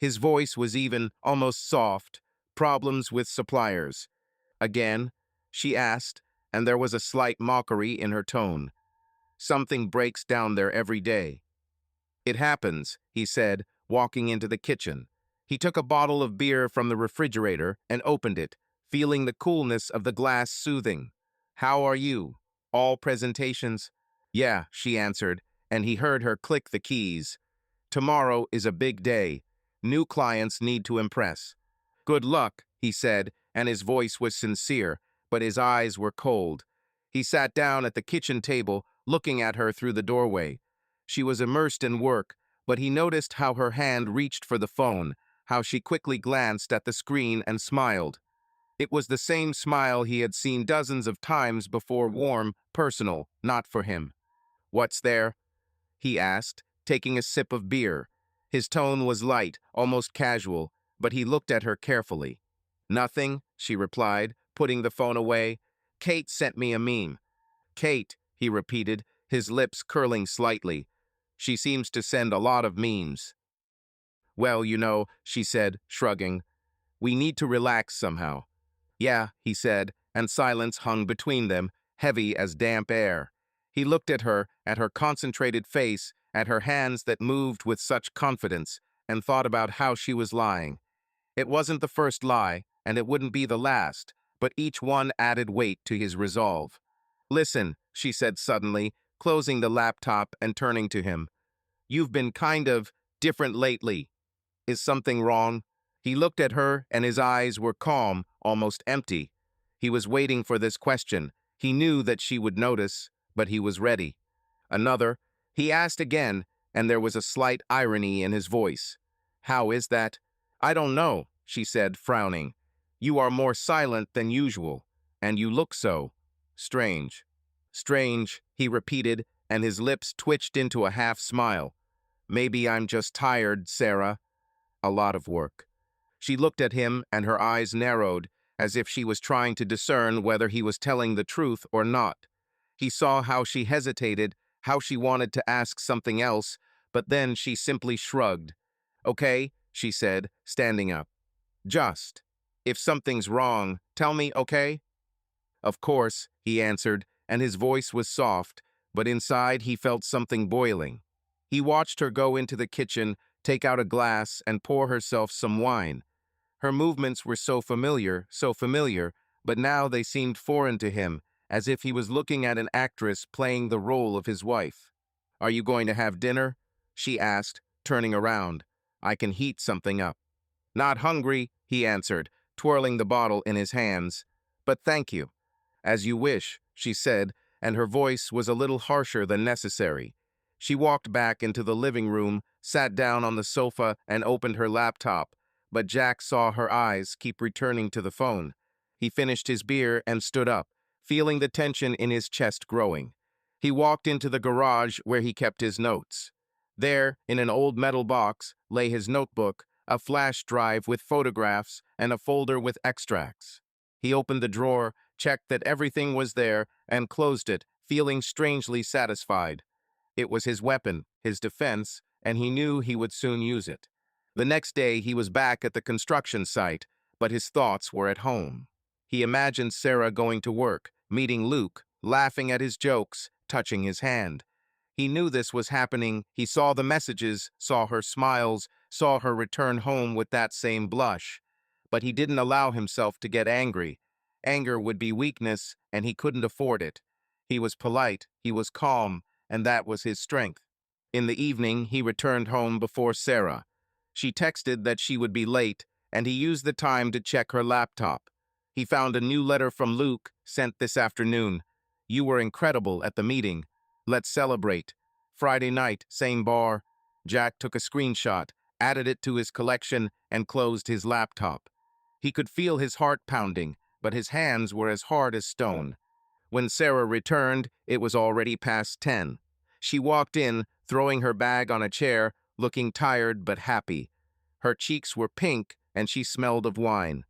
His voice was even, almost soft. Problems with suppliers. Again, she asked, and there was a slight mockery in her tone. Something breaks down there every day. It happens, he said, walking into the kitchen. He took a bottle of beer from the refrigerator and opened it, feeling the coolness of the glass soothing. How are you? All presentations? Yeah, she answered, and he heard her click the keys. Tomorrow is a big day. New clients need to impress. Good luck, he said, and his voice was sincere, but his eyes were cold. He sat down at the kitchen table, looking at her through the doorway. She was immersed in work, but he noticed how her hand reached for the phone, how she quickly glanced at the screen and smiled. It was the same smile he had seen dozens of times before, warm, personal, not for him. What's there? He asked, taking a sip of beer. His tone was light, almost casual, but he looked at her carefully. Nothing, she replied, putting the phone away. Kate sent me a meme. Kate, he repeated, his lips curling slightly. She seems to send a lot of memes. Well, she said, shrugging. We need to relax somehow. Yeah, he said, and silence hung between them, heavy as damp air. He looked at her concentrated face, at her hands that moved with such confidence, and thought about how she was lying. It wasn't the first lie, and it wouldn't be the last, but each one added weight to his resolve. Listen, she said suddenly, closing the laptop and turning to him. You've been kind of different lately. Is something wrong? He looked at her, and his eyes were calm, almost empty. He was waiting for this question. He knew that she would notice, but he was ready. Another, he asked again, and there was a slight irony in his voice. How is that? I don't know, she said, frowning. You are more silent than usual, and you look so strange. Strange, he repeated, and his lips twitched into a half smile. Maybe I'm just tired, Sarah. A lot of work. She looked at him, and her eyes narrowed, as if she was trying to discern whether he was telling the truth or not. He saw how she hesitated, how she wanted to ask something else, but then she simply shrugged. Okay, she said, standing up. Just. If something's wrong, tell me, okay? Of course, he answered, and his voice was soft, but inside he felt something boiling. He watched her go into the kitchen, take out a glass, and pour herself some wine. Her movements were so familiar, but now they seemed foreign to him, as if he was looking at an actress playing the role of his wife. Are you going to have dinner? She asked, turning around. I can heat something up. Not hungry, he answered, twirling the bottle in his hands. But thank you. As you wish, she said, and her voice was a little harsher than necessary. She walked back into the living room, sat down on the sofa, and opened her laptop, but Jack saw her eyes keep returning to the phone. He finished his beer and stood up, feeling the tension in his chest growing. He walked into the garage where he kept his notes. There, in an old metal box, lay his notebook, a flash drive with photographs, and a folder with extracts. He opened the drawer, checked that everything was there, and closed it, feeling strangely satisfied. It was his weapon, his defense, and he knew he would soon use it. The next day he was back at the construction site, but his thoughts were at home. He imagined Sarah going to work, meeting Luke, laughing at his jokes, touching his hand. He knew this was happening. He saw the messages, saw her smiles, saw her return home with that same blush. But he didn't allow himself to get angry. Anger would be weakness, and he couldn't afford it. He was polite, he was calm, and that was his strength. In the evening, he returned home before Sarah. She texted that she would be late, and he used the time to check her laptop. He found a new letter from Luke, sent this afternoon. You were incredible at the meeting. Let's celebrate. Friday night, same bar. Jack took a screenshot, added it to his collection, and closed his laptop. He could feel his heart pounding, but his hands were as hard as stone. When Sarah returned, it was already past 10. She walked in, throwing her bag on a chair, looking tired but happy. Her cheeks were pink, and she smelled of wine.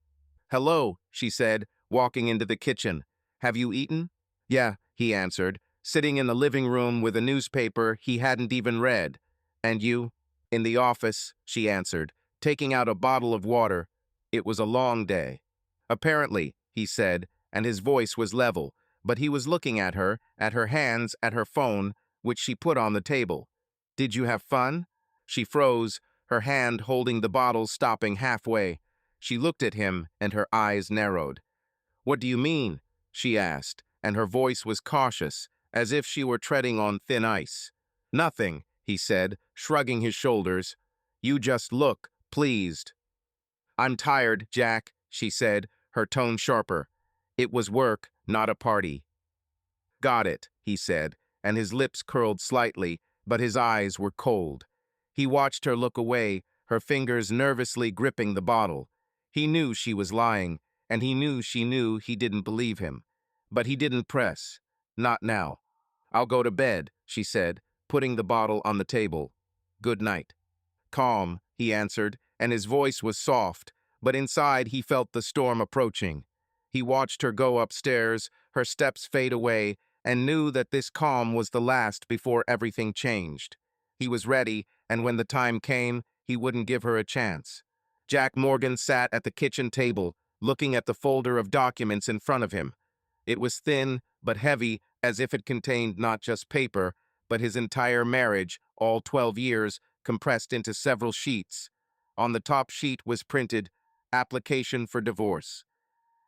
Hello, she said, walking into the kitchen. Have you eaten? Yeah, he answered, sitting in the living room with a newspaper he hadn't even read. And you? In the office, she answered, taking out a bottle of water. It was a long day. Apparently, he said, and his voice was level, but he was looking at her hands, at her phone, which she put on the table. Did you have fun? She froze, her hand holding the bottle stopping halfway. She looked at him, and her eyes narrowed. What do you mean? She asked, and her voice was cautious, as if she were treading on thin ice. Nothing, he said, shrugging his shoulders. You just look pleased. I'm tired, Jack, she said, her tone sharper. It was work, not a party. Got it, he said, and his lips curled slightly, but his eyes were cold. He watched her look away, her fingers nervously gripping the bottle. He knew she was lying, and he knew she knew he didn't believe him. But he didn't press. Not now. I'll go to bed, she said, putting the bottle on the table. Good night. Calm, he answered, and his voice was soft, but inside he felt the storm approaching. He watched her go upstairs, her steps fade away, and knew that this calm was the last before everything changed. He was ready, and when the time came, he wouldn't give her a chance. Jack Morgan sat at the kitchen table, looking at the folder of documents in front of him. It was thin, but heavy, as if it contained not just paper, but his entire marriage, all 12 years, compressed into several sheets. On the top sheet was printed, Application for Divorce.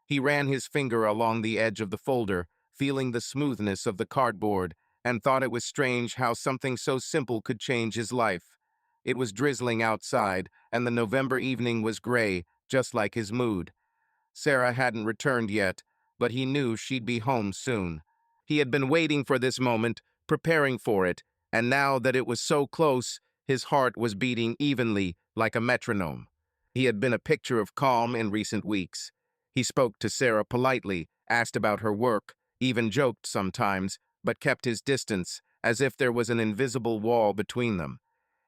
He ran his finger along the edge of the folder, feeling the smoothness of the cardboard, and thought it was strange how something so simple could change his life. It was drizzling outside, and the November evening was gray, just like his mood. Sarah hadn't returned yet, but he knew she'd be home soon. He had been waiting for this moment, preparing for it, and now that it was so close, his heart was beating evenly, like a metronome. He had been a picture of calm in recent weeks. He spoke to Sarah politely, asked about her work, even joked sometimes, but kept his distance, as if there was an invisible wall between them.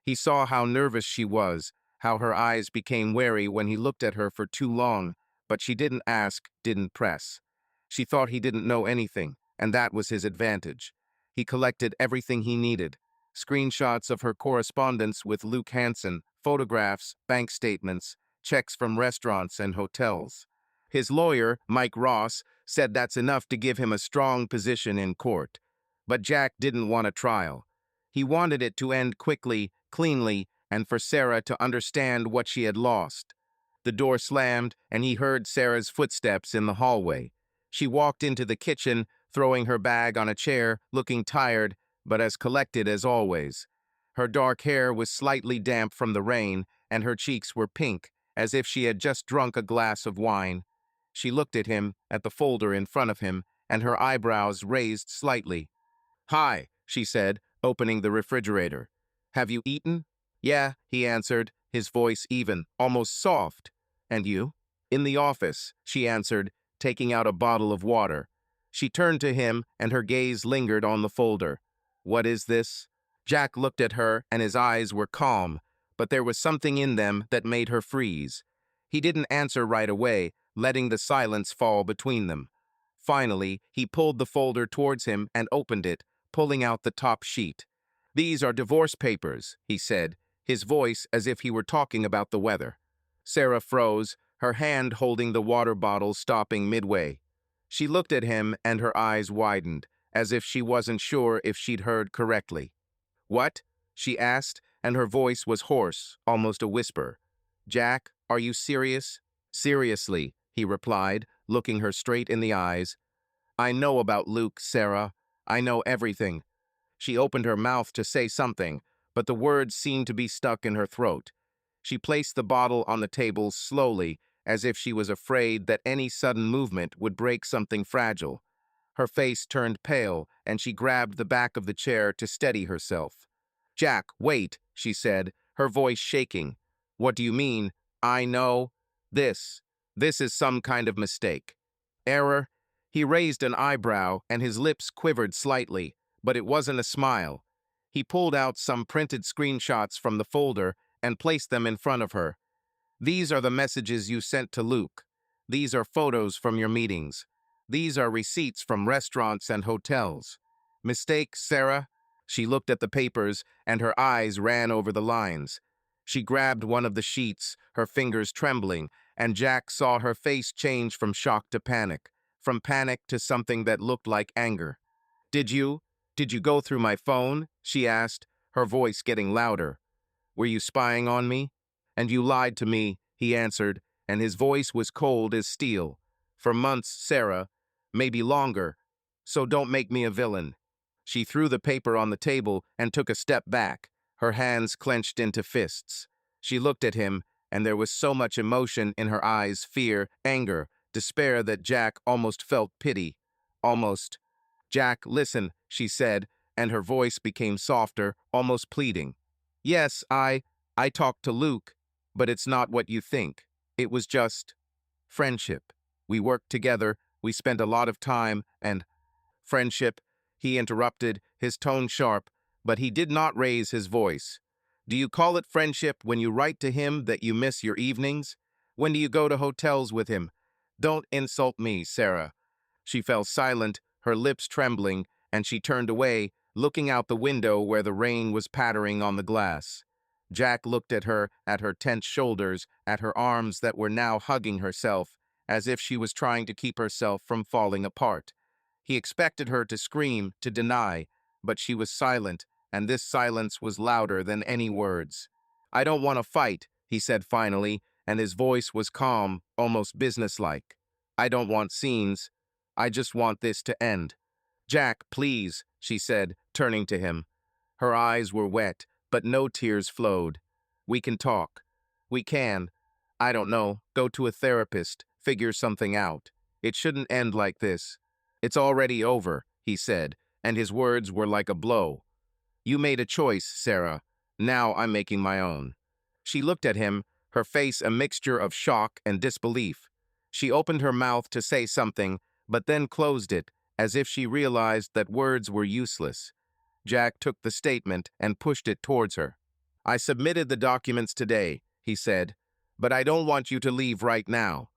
He saw how nervous she was, how her eyes became wary when he looked at her for too long, but she didn't ask, didn't press. She thought he didn't know anything, and that was his advantage. He collected everything he needed: screenshots of her correspondence with Luke Hansen, photographs, bank statements, checks from restaurants and hotels. His lawyer, Mike Ross, said that's enough to give him a strong position in court. But Jack didn't want a trial. He wanted it to end quickly, cleanly, and for Sarah to understand what she had lost. The door slammed, and he heard Sarah's footsteps in the hallway. She walked into the kitchen, throwing her bag on a chair, looking tired, but as collected as always. Her dark hair was slightly damp from the rain, and her cheeks were pink, as if she had just drunk a glass of wine. She looked at him, at the folder in front of him, and her eyebrows raised slightly. Hi, she said, opening the refrigerator. Have you eaten? Yeah, he answered, his voice even, almost soft. And you? In the office, she answered, taking out a bottle of water. She turned to him, and her gaze lingered on the folder. What is this? Jack looked at her, and his eyes were calm, but there was something in them that made her freeze. He didn't answer right away, letting the silence fall between them. Finally, he pulled the folder towards him and opened it, pulling out the top sheet. These are divorce papers, he said, his voice as if he were talking about the weather. Sarah froze, her hand holding the water bottle stopping midway. She looked at him and her eyes widened, as if she wasn't sure if she'd heard correctly. What? She asked, and her voice was hoarse, almost a whisper. Jack, are you serious? Seriously, he replied, looking her straight in the eyes. I know about Luke, Sarah. I know everything. She opened her mouth to say something, but the words seemed to be stuck in her throat. She placed the bottle on the table slowly, as if she was afraid that any sudden movement would break something fragile. Her face turned pale, and she grabbed the back of the chair to steady herself. Jack, wait, she said, her voice shaking. What do you mean? I know. This is some kind of mistake. Error? He raised an eyebrow, and his lips quivered slightly, but it wasn't a smile. He pulled out some printed screenshots from the folder and placed them in front of her. These are the messages you sent to Luke. These are photos from your meetings. These are receipts from restaurants and hotels. Mistake, Sarah? She looked at the papers, and her eyes ran over the lines. She grabbed one of the sheets, her fingers trembling, and Jack saw her face change from shock to panic, from panic to something that looked like anger. Did you? Did you go through my phone? She asked, her voice getting louder. Were you spying on me? And you lied to me, he answered, and his voice was cold as steel. For months, Sarah, maybe longer, so don't make me a villain. She threw the paper on the table and took a step back, her hands clenched into fists. She looked at him, and there was so much emotion in her eyes, fear, anger, despair that Jack almost felt pity. Almost. Jack, listen, she said, and her voice became softer, almost pleading. Yes, I talked to Luke, but it's not what you think. It was just friendship. We worked together, we spent a lot of time, and friendship, he interrupted, his tone sharp, but he did not raise his voice. Do you call it friendship when you write to him that you miss your evenings? When do you go to hotels with him? Don't insult me, Sarah. She fell silent, her lips trembling, and she turned away, looking out the window where the rain was pattering on the glass. Jack looked at her tense shoulders, at her arms that were now hugging herself, as if she was trying to keep herself from falling apart. He expected her to scream, to deny, but she was silent, and this silence was louder than any words. I don't want to fight, he said finally, and his voice was calm, almost businesslike. I don't want scenes. I just want this to end. Jack, please, she said, turning to him. Her eyes were wet, but no tears flowed. We can talk. We can, I don't know, go to a therapist, figure something out. It shouldn't end like this. It's already over, he said, and his words were like a blow. You made a choice, Sarah. Now I'm making my own. She looked at him, her face a mixture of shock and disbelief. She opened her mouth to say something, but then closed it, as if she realized that words were useless. Jack took the statement and pushed it towards her. I submitted the documents today, he said, but I don't want you to leave right now.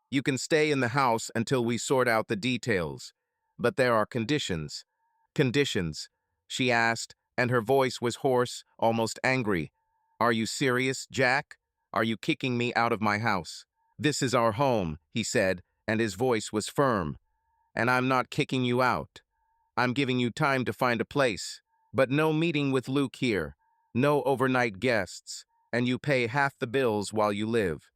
You can stay in the house until we sort out the details. But there are conditions. Conditions, she asked, and her voice was hoarse, almost angry. Are you serious, Jack? Are you kicking me out of my house? This is our home, he said, and his voice was firm. And I'm not kicking you out. I'm giving you time to find a place. But no meeting with Luke here. No overnight guests. And you pay half the bills while you live.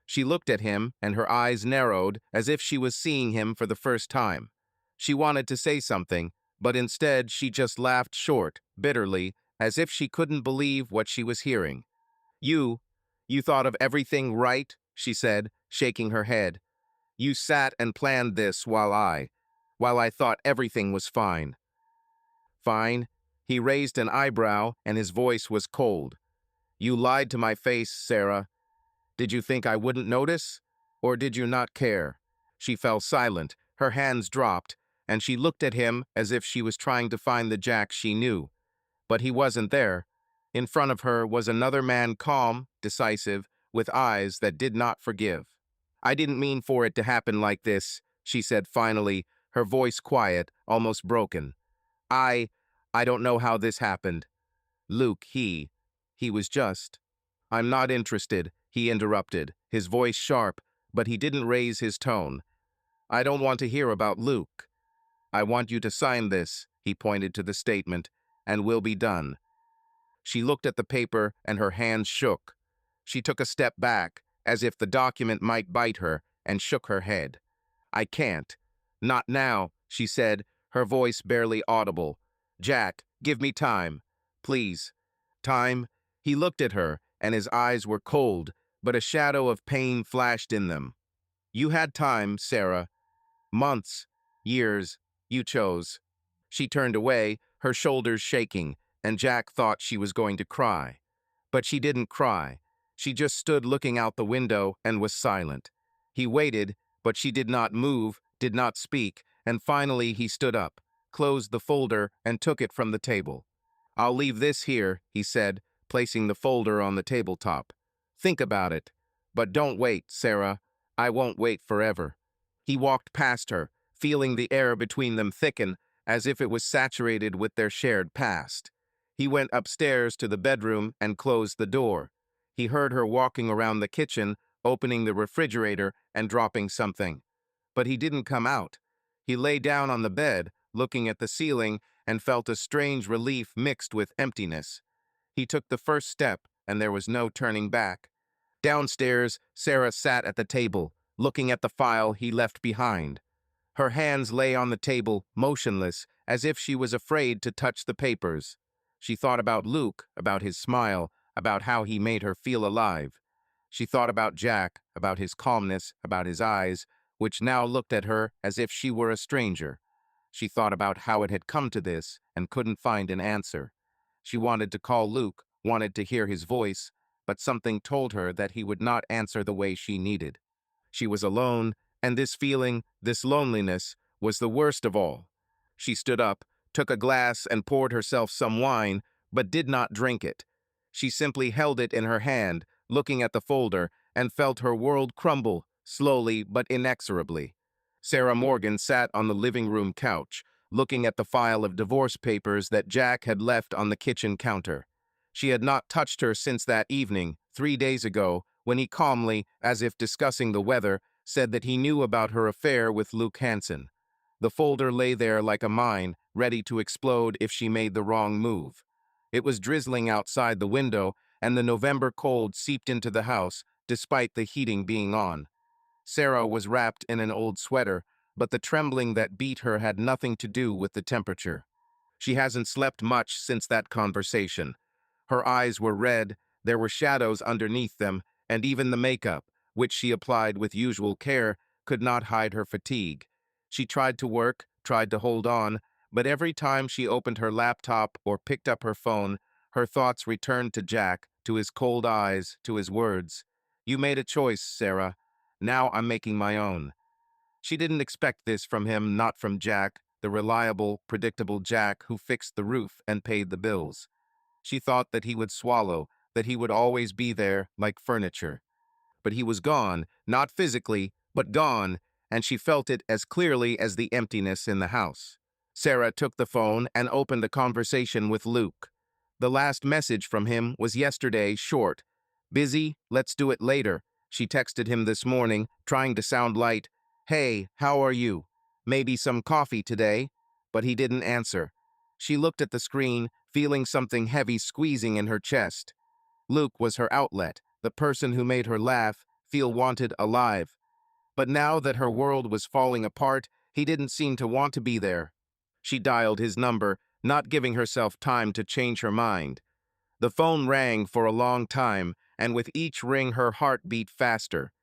She looked at him, and her eyes narrowed as if she was seeing him for the first time. She wanted to say something, but instead she just laughed short, bitterly, as if she couldn't believe what she was hearing. You thought of everything right, she said, shaking her head. You sat and planned this while I thought everything was fine. Fine? He raised an eyebrow, and his voice was cold. You lied to my face, Sarah. Did you think I wouldn't notice? Or did you not care? She fell silent, her hands dropped, and she looked at him as if she was trying to find the Jack she knew. But he wasn't there. In front of her was another man, calm, decisive, with eyes that did not forgive. I didn't mean for it to happen like this, she said finally, her voice quiet, almost broken. I don't know how this happened. Luke, he was just. I'm not interested, he interrupted, his voice sharp, but he didn't raise his tone. I don't want to hear about Luke. I want you to sign this, he pointed to the statement, and we'll be done. She looked at the paper and her hands shook. She took a step back, as if the document might bite her, and shook her head. I can't. Not now, she said, her voice barely audible. Jack, give me time. Please. Time? He looked at her, and his eyes were cold, but a shadow of pain flashed in them. You had time, Sarah. Months, years, you chose. She turned away, her shoulders shaking, and Jack thought she was going to cry. But she didn't cry. She just stood looking out the window and was silent. He waited, but she did not move, did not speak, and finally he stood up, closed the folder, and took it from the table. I'll leave this here, he said, placing the folder on the tabletop. Think about it. But don't wait, Sarah. I won't wait forever. He walked past her, feeling the air between them thicken, as if it was saturated with their shared past. He went upstairs to the bedroom and closed the door. He heard her walking around the kitchen, opening the refrigerator and dropping something. But he didn't come out. He lay down on the bed, looking at the ceiling, and felt a strange relief mixed with emptiness. He took the first step, and there was no turning back. Downstairs, Sarah sat at the table, looking at the file he left behind. Her hands lay on the table, motionless, as if she was afraid to touch the papers. She thought about Luke, about his smile, about how he made her feel alive. She thought about Jack, about his calmness, about his eyes, which now looked at her as if she were a stranger. She thought about how it had come to this and couldn't find an answer. She wanted to call Luke, wanted to hear his voice, but something told her that he would not answer the way she needed. She was alone, and this feeling, this loneliness, was the worst of all. She stood up, took a glass and poured herself some wine, but did not drink it. She simply held it in her hand, looking at the folder, and felt her world crumble, slowly but inexorably. Sarah Morgan sat on the living room couch, looking at the file of divorce papers that Jack had left on the kitchen counter. She had not touched her since that evening, 3 days ago, when he calmly, as if discussing the weather, said that he knew about her affair with Luke Hansen. The folder lay there like a mine, ready to explode if she made the wrong move. It was drizzling outside the window, and the November cold seeped into the house, despite the heating being on. Sarah was wrapped in an old sweater, but the trembling that beat her had nothing to do with the temperature. She hasn't slept much since that conversation. Her eyes were red, there were shadows underneath them, and even the makeup, which she applied with usual care, could not hide her fatigue. She tried to work, tried to hold on, but every time she opened her laptop or picked up her phone, her thoughts returned to Jack, to his cold eyes, to his words. "You made a choice, Sarah. Now I'm making my own." She didn't expect this from him, not from Jack, the reliable, predictable Jack who fixed the roof and paid the bills. She thought that he would swallow, that he would always be there, like furniture. But he was gone, not physically, but gone, and she felt it as clearly as the emptiness in the house. Sarah took the phone and opened a conversation with Luke. The last message from him was yesterday, short. "Busy, let's do it later." She texted him this morning, trying to sound light. "Hey, how are you? Maybe some coffee today?" But he didn't answer. She looked at the screen, feeling something heavy squeezing in her chest. Luke was her outlet, the person who made her laugh, feel wanted, alive. But now that her world was falling apart, he didn't seem to want to be there. She dialed his number, not giving herself time to change her mind. The phone rang for a long time, and with each ring her heart beat faster.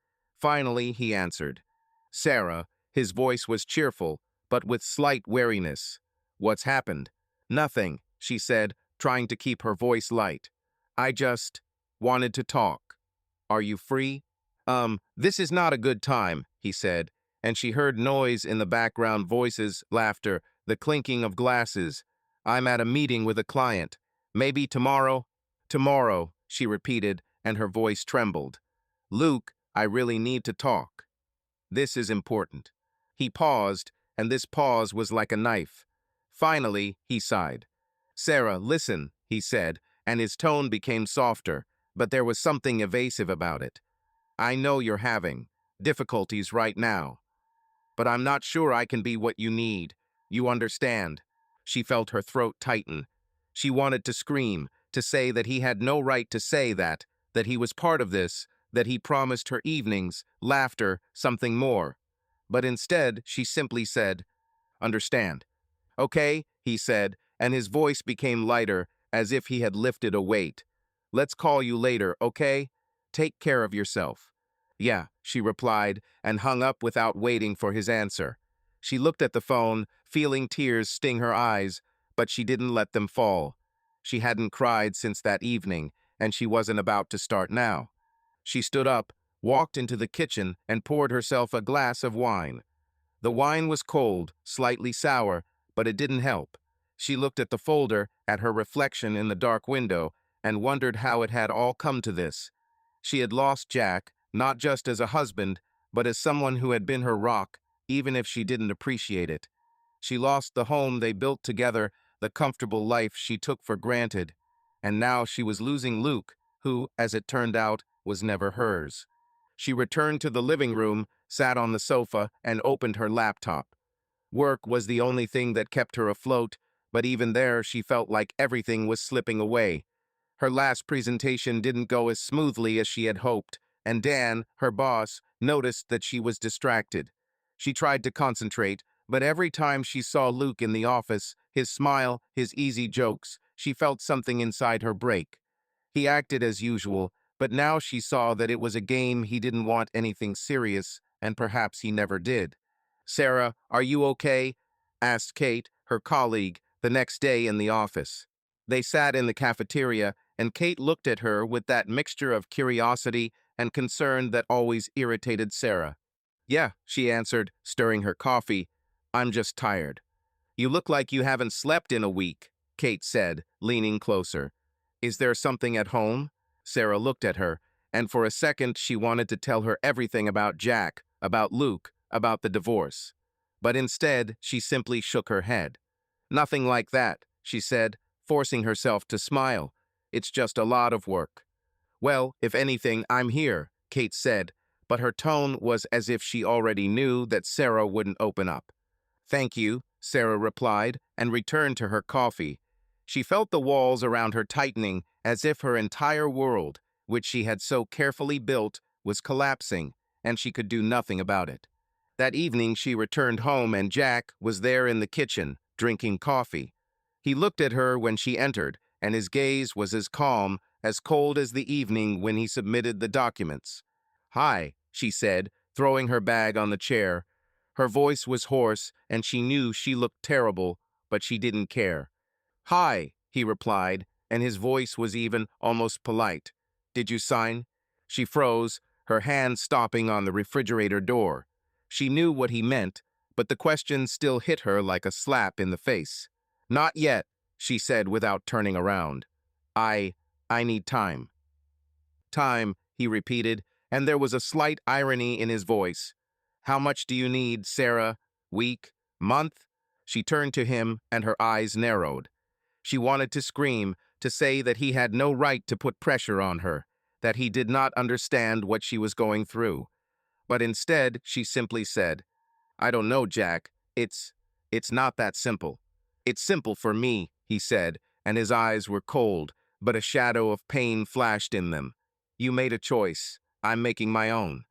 Finally, he answered. "Sarah," his voice was cheerful, but with slight wariness. "What's happened?" "Nothing," she said, trying to keep her voice light. "I just wanted to talk. Are you free?" This is not a good time," he said, and she heard noise in the background, voices, laughter, the clinking of glasses. "I'm at a meeting with a client. Maybe tomorrow?" "Tomorrow," she repeated, and her voice trembled. "Luke, I really need to talk. This is important." He paused, and this pause was like a knife. Finally, he sighed. "Sarah, listen," he said, and his tone became softer, but there was something evasive about it. "I know you're having difficulties right now, but I'm not sure I can be what you need. You understand?" She felt her throat tighten. She wanted to scream, to say that he had no right to say that he was part of this, that he promised her evenings, laughter, something more. But instead, she simply said, "Understand." "Okay," he said, and his voice became lighter, as if he had lifted a weight. "Let's call you later, okay? Take care of yourself." "Yeah," she replied, and hung up without waiting for his answer. She looked at the phone, feeling tears sting her eyes, but she didn't let them fall. She hadn't cried since that evening, and she wasn't about to start now. She stood up, walked into the kitchen, and poured herself a glass of wine. The wine was cold, slightly sour, but it didn't help. She looked at the folder, at her reflection in the dark window, and wondered how it had all come to this. She had lost Jack, not just as a husband, but as someone who had been her rock, even if she didn't appreciate it. She lost the home they built together, the comfortable life she took for granted. And now she was losing Luke, who, as it turned out, was never hers. She returned to the living room, sat on the sofa, and opened her laptop. Work was the only thing that kept her afloat, but even there she felt like everything was slipping away. Her last presentation didn't go as smoothly as she had hoped, and Dan, her boss, noticed that she was distracted. She tried to concentrate, but every time she saw Luke in the office, his smile, his easy jokes, she felt something inside her break. He acted as usual, but now she saw that it was a game he didn't want anything serious, and perhaps he never did. "Sarah, are you okay?" asked Kate, her colleague, the next day in the office. They sat in the cafeteria, and Kate looked at her with that mixture of curiosity and concern that always irritated Sarah. "Yeah," she answered, stirring her coffee. "I'm just tired." "You look like you haven't slept in a week," Kate said, leaning closer. "Is there something at home?" Sarah looked at her, and for a second she wanted to tell her everything about Jack, about Luke, about the divorce. But instead, she simply shook her head. "Nothing like that," she said, forcing herself to smile. "It's just a lot of work." "Well, if anything, I'm here," Kate said, but her tone was as if she already knew that Sarah wouldn't open up. "Thank you," Sarah replied, and returned to her coffee. She felt the walls around her tightening, as if her entire world, which she had so carefully built, was collapsing, and she could do nothing about it. That evening she returned home and Jack was there in the kitchen, drinking coffee. He looked at her when she entered, and his gaze was as calm, as cold as the evening when he submitted the documents. "Hi," she said, throwing her bag on the chair. Her voice was hoarse, and she knew she looked terrible, but she didn't care. "Hi," he replied, and his voice was even almost polite. "Did you sign?" She froze, her hand stopping on the refrigerator door. She knew what he meant, but the question still hit her like a slap in the face. "Not yet," she said without turning around. I I need time." "Time," he repeated, and there was a slight irony in his voice. "How much do you need, Sarah? Week? Month?" She turned to him, and her eyes narrowed. She wanted to scream, to say that he had no right to put pressure on her, that he did not understand what she was going through. But instead, she simply said, "I don't know, Jack. It's not that simple." "It's simple for me," he said, and his eyes were cold, but a shadow of pain flashed in them. "You made a choice. I'm making my own."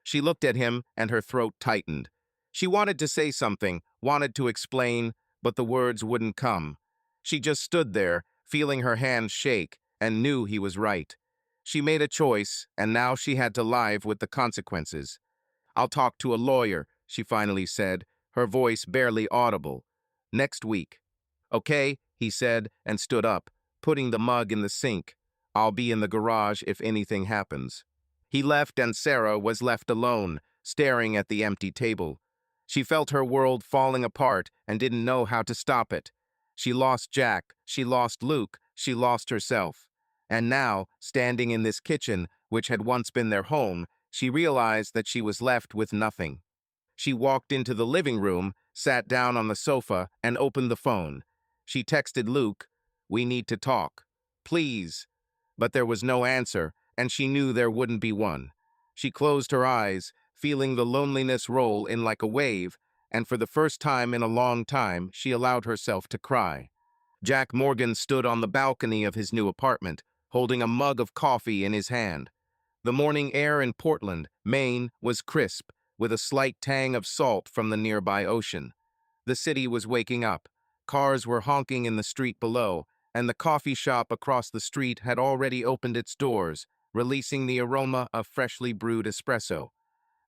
She looked at him, and her throat tightened. She wanted to say something, wanted to explain, but the words wouldn't come. She just stood there, feeling her hands shake, and knew he was right. She made a choice, and now she had to live with the consequences. "I'll talk to a lawyer," she finally said, her voice barely audible. "Next week." "Okay," he said, and stood up, putting the mug in the sink. "I'll be in the garage if anything happens." He left, and Sarah was left alone, staring at the empty table. She felt her world falling apart and didn't know how to stop it. She lost Jack, she lost Luke, she lost herself. And now, standing in this kitchen, which had once been their home, she realized that she was left with nothing. She walked into the living room, sat down on the sofa, and opened the phone. She texted Luke, "We need to talk. Please." But there was no answer, and she knew there wouldn't be one. She closed her eyes, feeling the loneliness roll in like a wave, and for the first time in a long time, she allowed herself to cry. Jack Morgan stood on the balcony of his new apartment, holding a mug of coffee in his hand. The morning air in Portland, Maine, was crisp, with a slight tang of salt from the nearby ocean. The city was waking up. Cars were honking in the street below, and the coffee shop across the street had already opened its doors, releasing the aroma of freshly brewed espresso.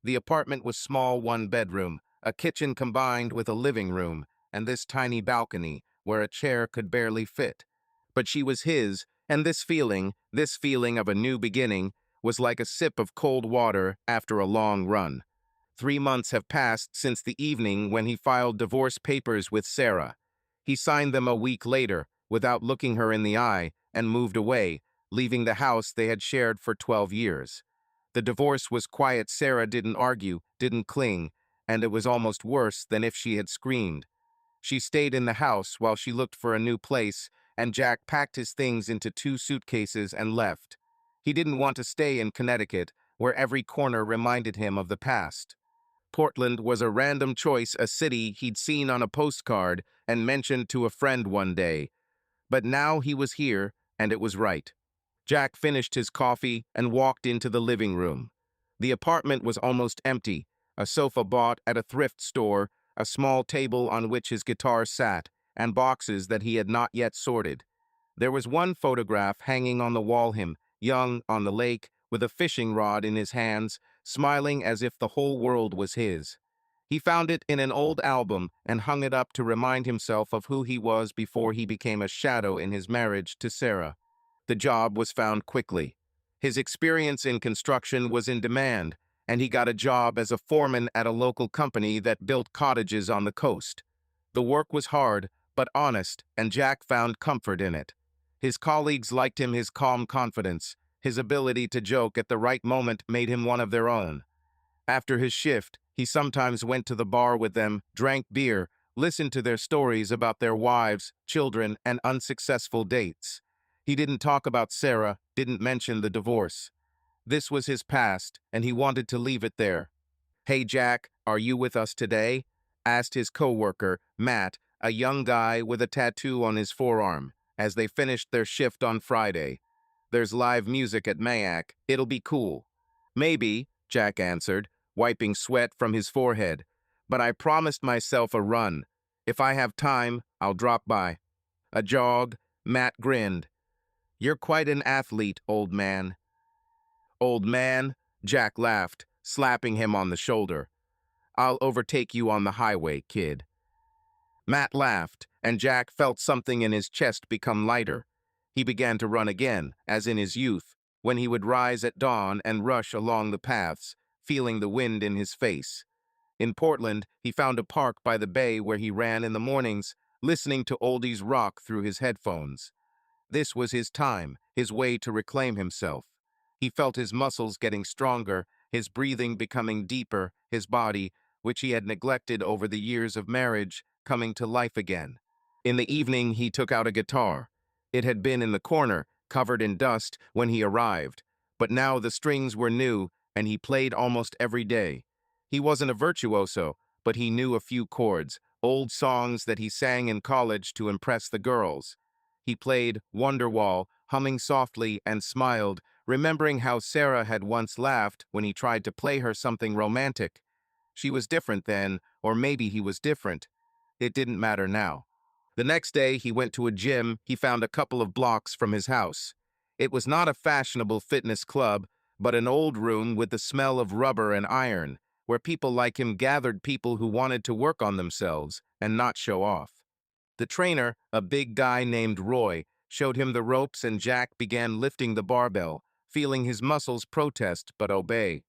The apartment was small, one-bedroom, a kitchen combined with a living room, and this tiny balcony, where a chair could barely fit. But she was his, and this feeling of a new beginning, was like a sip of cold water after a long run. 3 months have passed since the evening when he filed divorce papers with Sarah. He signed them a week later, without looking her in the eye, and moved away, leaving the house they had shared for 12 years. The divorce was quiet. Sarah didn't argue, didn't cling, and it was almost worse than if she had screamed. She stayed in the house while she looked for a new place, and Jack packed his things into 2 suitcases and left. He didn't want to stay in Connecticut, where every corner reminded him of the past. Portland was a random choice, a city he'd seen on a postcard and mentioned to a friend one day. But now he was here, and it was right. Jack finished his coffee and walked into the living room. The apartment was almost empty, a sofa bought at a thrift store, a small table on which his guitar sat, and boxes that he had not yet sorted. There was one photograph hanging on the wall, him, young, on the lake, with a fishing rod in his hands, smiling as if the whole world was his. He found it in an old album and hung it up to remind himself of who he was before he became a shadow in his marriage to Sarah. The job was found quickly. His experience in construction was in demand, and he got a job as a foreman at a local company that built cottages on the coast. The work was hard, but honest, and Jack found comfort in it. His colleagues liked him, his calm confidence, his ability to joke at the right moment made him one of their own. After his shift, he sometimes went to the bar with them, drank beer, listened to their stories about their wives, children, and unsuccessful dates. He didn't talk about Sarah, didn't mention the divorce. This was his past, and he wanted to leave it there. "Hey Jack, are you with us today?" asked his coworker, Matt, a young guy with a tattoo on his forearm, as they finished their shift on Friday. "There's live music at Mayak. It'll be cool." "Maybe," Jack answered, wiping sweat from his forehead. "But I promised myself a run. If I have time, I'll drop by." "A jog?" Matt grinned. "You're quite an athlete, old man." "Old man?" Jack laughed, slapping him on the shoulder. "I'll overtake you on the highway, kid." Matt laughed, and Jack felt something in his chest become lighter. He began to run again, as in his youth, when he would rise at dawn and rush along the paths, feeling the wind in his face. In Portland, he found a park by the bay where he ran in the mornings, listening to oldies rock through his headphones. This was his time, his way to reclaim himself. He felt his muscles getting stronger, his breathing becoming deeper, his body, which he had neglected over the years of marriage, coming to life again. In the evening, he took out a guitar. It had been in the corner, covered in dust, when he arrived, but now the strings were new, and he played almost every day. He wasn't a virtuoso, but he knew a few chords, old songs that he sang in college to impress the girls. He played Wonderwall, humming softly, and smiled, remembering how Sarah had once laughed when he tried to play her something romantic. She was different then, or maybe he was different. It didn't matter now. The next day, he went to a gym he found a couple of blocks from his house. It was not a fashionable fitness club, but an old room with the smell of rubber and iron, where people like him gathered, people who wanted to work on themselves and not show off. The trainer, a big guy named Roy, showed him the ropes, and Jack began lifting the barbell, feeling his muscles protest but obey.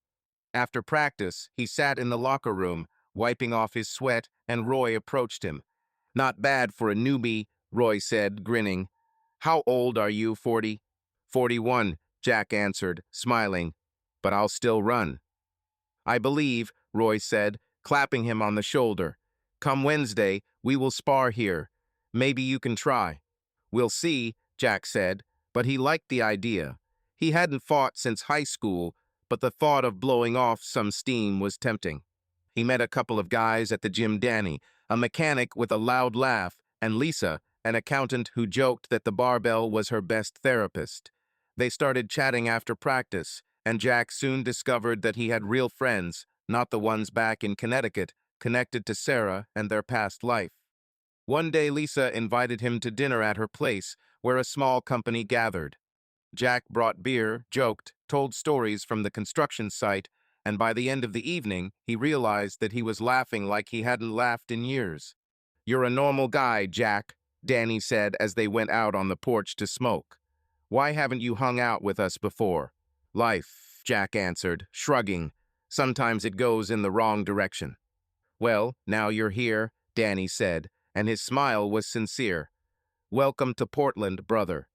After practice, he sat in the locker room, wiping off his sweat, and Roy approached him. "Not bad for a newbie," Roy said, grinning. "How old are you, 40? 41, Jack answered, smiling. "But I'll still run." "I believe," Roy said, clapping him on the shoulder. "Come Wednesday, we will spar here. Maybe you can try." "We'll see," Jack said, but he liked the idea. He hadn't fought since high school, but the thought of blowing off some steam was tempting. He met a couple of guys at the gym: Danny, a mechanic with a loud laugh, and Lisa, an accountant who joked that the barbell was her best therapist. They started chatting after practice, and Jack soon discovered that he had real friends, not the ones back in Connecticut, connected to Sarah and their past life. One day, Lisa invited him to dinner at her place, where a small company gathered. Jack brought beer, joked, told stories from the construction site, and by the end of the evening, he realized that he was laughing like he hadn't laughed in years. "You're a normal guy, Jack," Danny said as they went out on the porch to smoke. "Why haven't you hung out with us before?" "Life," Jack answered, shrugging. "Sometimes it goes in the wrong direction." "Well, now you're here," Danny said, and his smile was sincere. "Welcome to Portland, brother."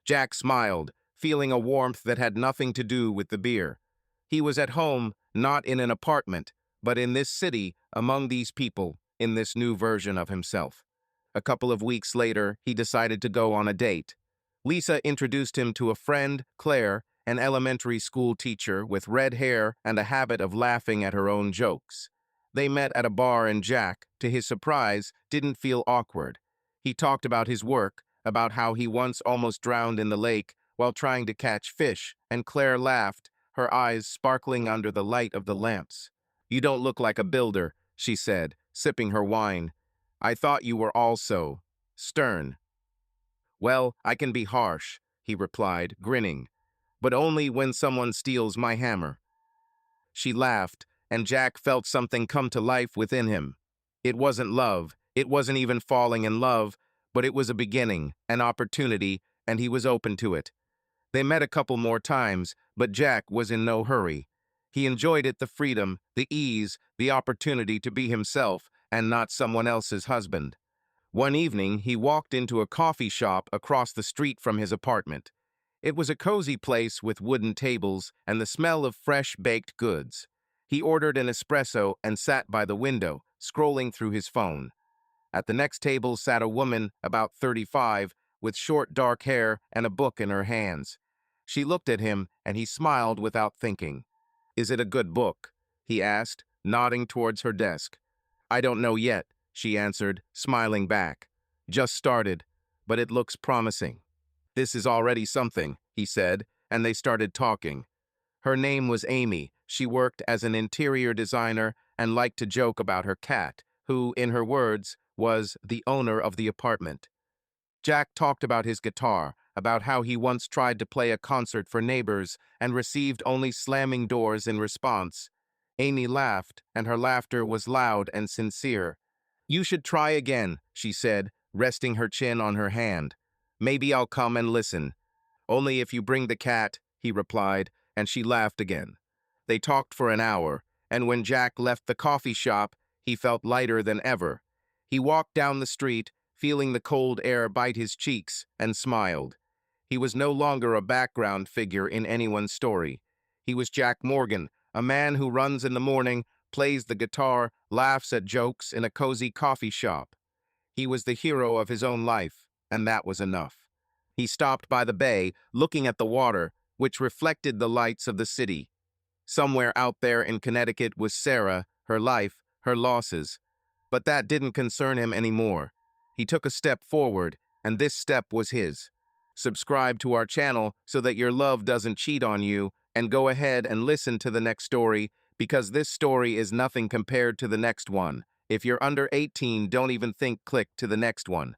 Jack smiled, feeling a warmth that had nothing to do with the beer. He was at home, not in an apartment, but in this city, among these people, in this new version of himself. A couple of weeks later, he decided to go on a date. Lisa introduced him to a friend, Claire, an elementary school teacher with red hair and a habit of laughing at her own jokes. They met at a bar and Jack, to his surprise, didn't feel awkward. He talked about his work, about how he once almost drowned in the lake while trying to catch fish, and Claire laughed, her eyes sparkling under the light of the lamps. "You don't look like a builder," she said, sipping her wine. "I thought you were also stern." "Well, I can be harsh," he replied, grinning, "but only when someone steals my hammer." She laughed, and Jack felt something come to life within him. It wasn't love, it wasn't even falling in love, but it was a beginning, an opportunity, and he was open to it. They met a couple more times, but Jack was in no hurry. He enjoyed it, the freedom, the ease, the opportunity to be himself and not someone else's husband. One evening, he walked into a coffee shop across the street from his apartment. It was a cozy place with wooden tables and the smell of fresh baked goods. He ordered an espresso and sat by the window, scrolling through his phone. At the next table sat a woman about 35, with short dark hair and a book in her hands. She looked at him, and he smiled without thinking. "Is it a good book?" he asked, nodding towards her desk. "I don't know yet," she answered, smiling back. "Just started, but it looks promising." "This is already something," he said, and they started talking. Her name was Amy. She worked as an interior designer and liked to joke about her cat, who, in her words, was the owner of the apartment. Jack talked about his guitar, about how he once tried to play a concert for neighbors and received only slamming doors in response. Amy laughed, and her laughter was loud and sincere. "You should try again," she said, resting her chin on her hand. "Maybe I'll come and listen." "Only if you bring the cat," he replied, and she laughed again. They talked for an hour, and when Jack left the coffee shop, he felt lighter than ever. He walked down the street, feeling the cold air bite his cheeks, and smiled. He was no longer a background figure in anyone's story. He was Jack Morgan, a man who runs in the morning, plays the guitar, laughs at jokes in a cozy coffee shop. He was the hero of his own life, and that was enough. He stopped by the bay, looking at the water, which reflected the lights of the city. Somewhere out there in Connecticut was Sarah, her life, her losses. But that didn't concern him anymore. He took a step forward, and this step was his. Subscribe to our channel so that your love doesn't cheat on you, and go ahead and listen to the next story, because this story is nothing compared to the next one. If you're under 18, don't even think click to the next one.